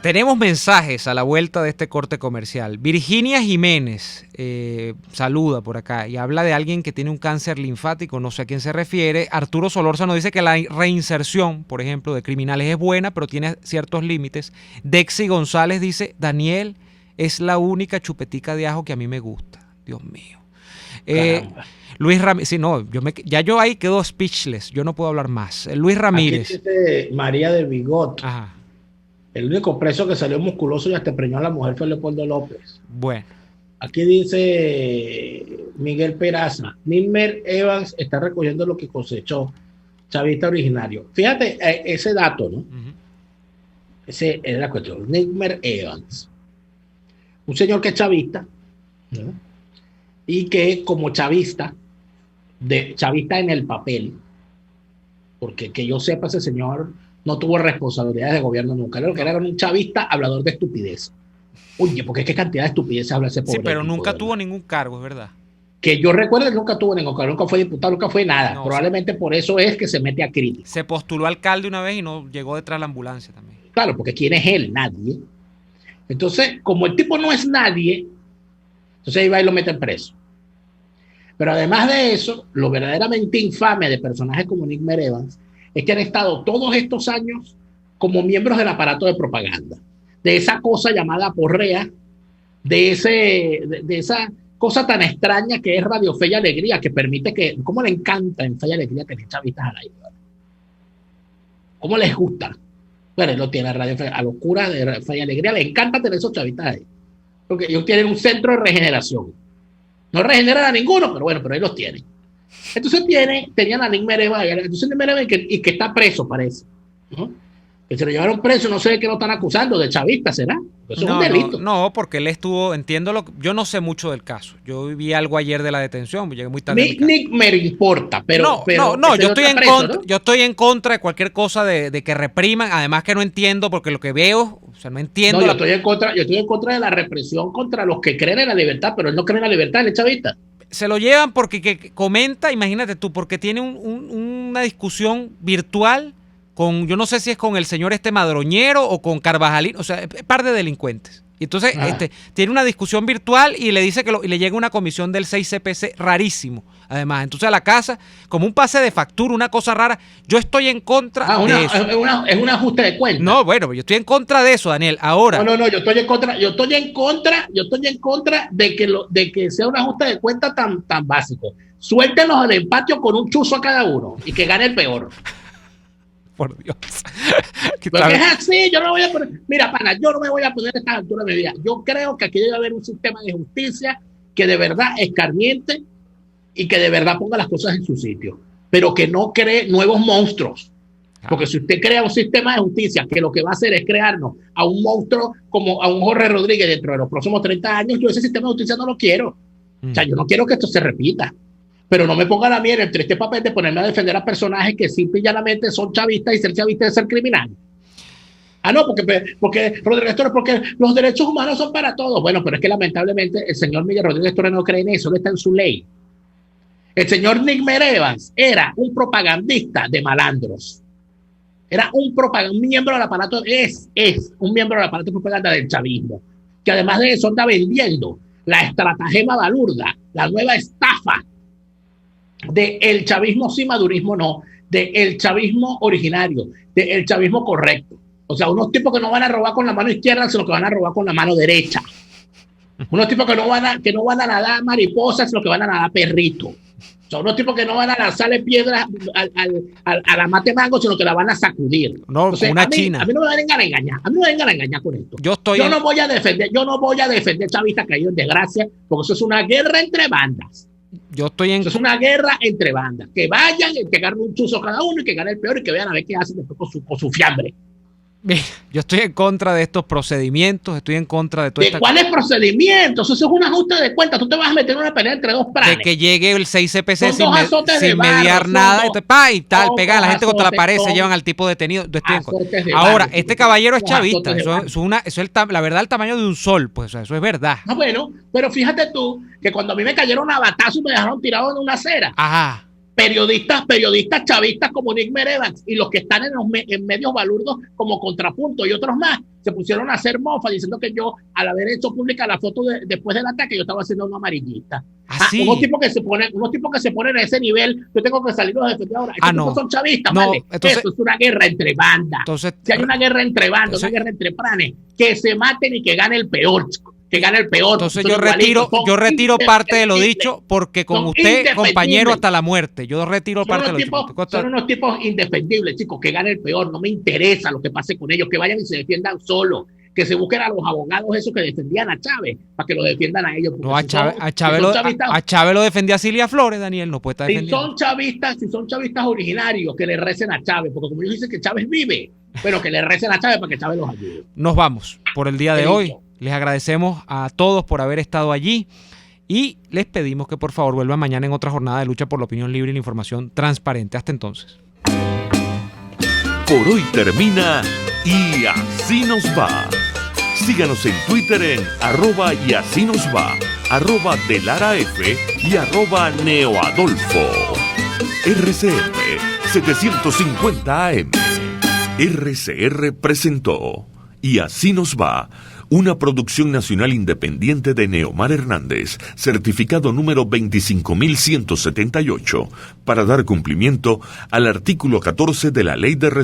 Tenemos mensajes a la vuelta de este corte comercial. Virginia Jiménez saluda por acá y habla de alguien que tiene un cáncer linfático, no sé a quién se refiere. Arturo Solórzano dice que la reinserción, por ejemplo, de criminales es buena, pero tiene ciertos límites. Dexy González dice, Daniel es la única chupetica de ajo que a mí me gusta. Dios mío. Luis Ramírez, sí, no, yo ahí quedo speechless, yo no puedo hablar más. Luis Ramírez. Aquí dice María de Bigot. Ajá. El único preso que salió musculoso y hasta preñó a la mujer fue Leopoldo López. Bueno. Aquí dice Miguel Peraza, Nigmer Evans está recogiendo lo que cosechó, chavista originario. Fíjate ese dato, ¿no? Uh-huh. Ese es la cuestión. Nigmer Evans, un señor que es chavista, ¿no? Y que como chavista en el papel, porque que yo sepa, ese señor no tuvo responsabilidades de gobierno nunca. Lo que era un chavista hablador de estupidez. Oye, porque qué cantidad de estupidez habla ese pobre. Sí, pero tipo, nunca tuvo ningún cargo, es verdad. Que yo recuerdo, nunca tuvo ningún cargo, nunca fue diputado, nunca fue nada. No, probablemente por eso es que se mete a crítica. Se postuló alcalde una vez y no llegó detrás de la ambulancia también. Claro, porque ¿quién es él? Nadie. Entonces, como el tipo no es nadie, entonces ahí va y lo meten preso. Pero además de eso, lo verdaderamente infame de personajes como Nigmer Evans es que han estado todos estos años como miembros del aparato de propaganda, de esa cosa llamada porrea, de esa cosa tan extraña que es Radio Fe y Alegría, que permite que, ¿cómo le encanta en Fe y Alegría tener chavistas al aire? ¿Cómo les gusta? Bueno, él lo tiene Radio Fe, a locura de Fe y Alegría, le encanta tener esos chavistas ahí, porque ellos tienen un centro de regeneración. No regeneran a ninguno, pero bueno, pero ahí los tienen. Entonces tenían a Nick Mereva, entonces Nick Mereva y que está preso, parece, ¿no? Que se lo llevaron preso, no sé de qué lo están acusando, de chavista, ¿será? Eso es un delito. No, porque él estuvo, yo no sé mucho del caso. Yo vi algo ayer de la detención, llegué muy tarde. Nick me importa, pero yo estoy en contra de cualquier cosa de que repriman, además que no entiendo, porque lo que veo, o sea, no entiendo. No, yo estoy en contra de la represión contra los que creen en la libertad, pero él no cree en la libertad, él es chavista. Se lo llevan porque que comenta, imagínate tú, porque tiene una discusión virtual con, yo no sé si es con el señor Madroñero o con Carvajalín, o sea, par de delincuentes. Y entonces tiene una discusión virtual y le dice y le llega una comisión del 6CPC rarísimo. Además, entonces a la casa, como un pase de factura, una cosa rara. Yo estoy en contra de eso. Es un ajuste de cuenta. No, bueno, yo estoy en contra de eso, Daniel. Ahora. No, yo estoy en contra de que sea un ajuste de cuenta tan básico. Suéltenos el empate con un chuzo a cada uno y que gane el peor. Por Dios. Porque es así, yo no voy a poner. Mira, pana, yo no me voy a poner a esta altura de mi vida. Yo creo que aquí debe haber un sistema de justicia que de verdad escarmiente y que de verdad ponga las cosas en su sitio, pero que no cree nuevos monstruos. Porque si usted crea un sistema de justicia que lo que va a hacer es crearnos a un monstruo como a un Jorge Rodríguez dentro de los próximos 30 años, yo ese sistema de justicia no lo quiero. O sea, yo no quiero que esto se repita. Pero no me pongan a mí en el triste papel de ponerme a defender a personajes que simple y llanamente son chavistas y ser chavista es ser criminal. No, porque Rodríguez Torres, porque los derechos humanos son para todos. Bueno, pero es que lamentablemente el señor Miguel Rodríguez Torres no cree en eso, no está en su ley. El señor Nick Merevans era un propagandista de malandros. Era un miembro del aparato, es un miembro del aparato de propaganda del chavismo, que además de eso anda vendiendo la estratagema balurda, la nueva estafa del chavismo sin madurismo, no, del chavismo originario, del chavismo correcto. O sea, unos tipos que no van a robar con la mano izquierda, sino que van a robar con la mano derecha. Unos tipos que no van a nadar mariposas, sino que van a nadar perrito. O sea, unos tipos que no van a lanzarle piedras a la mate mango, sino que la van a sacudir. No, entonces, una china. A mí no me vengan a engañar con esto. Yo no voy a defender chavistas caídos en desgracia, porque eso es una guerra entre bandas. Eso es una guerra entre bandas. Que vayan, que agarren un chuzo cada uno y que gane el peor y que vean a ver qué hacen después con su fiambre. Yo estoy en contra de estos procedimientos, estoy en contra de todo esto. ¿De cuáles procedimientos? Eso es un ajuste de cuentas. Tú te vas a meter en una pelea entre dos pranes. De que llegue el 6CPC sin mediar nada, y tal, pegar a la gente contra la pared, se llevan al tipo detenido. Ahora, este caballero es chavista, la verdad, el tamaño de un sol, pues eso es verdad. Bueno, pero fíjate tú que cuando a mí me cayeron a batazos y me dejaron tirado en una acera. Ajá. Periodistas chavistas como Nick Merevans y los que están en medios balurdos como Contrapunto y otros más se pusieron a hacer mofa diciendo que yo, al haber hecho pública la foto después del ataque, yo estaba haciendo una amarillista. ¿Sí? Unos tipos que se ponen a ese nivel, yo tengo que salir a defender ahora. Estos son chavistas, no, ¿vale? Entonces, eso es una guerra entre bandas. Si hay una guerra entre bandas, una guerra entre pranes, que se maten y que gane el peor, chico. Que gane el peor. Entonces yo retiro parte de lo dicho, porque con usted, compañero, hasta la muerte. Yo retiro parte de lo dicho. Son unos tipos indefendibles, chicos, que gane el peor. No me interesa lo que pase con ellos, que vayan y se defiendan solos, que se busquen a los abogados esos que defendían a Chávez, para que lo defiendan a ellos. No, a Chávez lo defendía Silvia Flores, Daniel, no puede estar defendiendo. Si son chavistas originarios, que le recen a Chávez, porque como ellos dicen que Chávez vive, pero que le recen a Chávez para que Chávez los ayude. Nos vamos por el día de hoy. Les agradecemos a todos por haber estado allí y les pedimos que por favor vuelvan mañana en otra jornada de lucha por la opinión libre y la información transparente. Hasta entonces. Por hoy termina Y Así Nos Va. Síganos en Twitter en @YASÍNOSVA, @DeLaraF y @NeoAdolfo. RCR 750 AM. RCR presentó Y Así Nos Va, una producción nacional independiente de Neomar Hernández, certificado número 25178, para dar cumplimiento al artículo 14 de la Ley de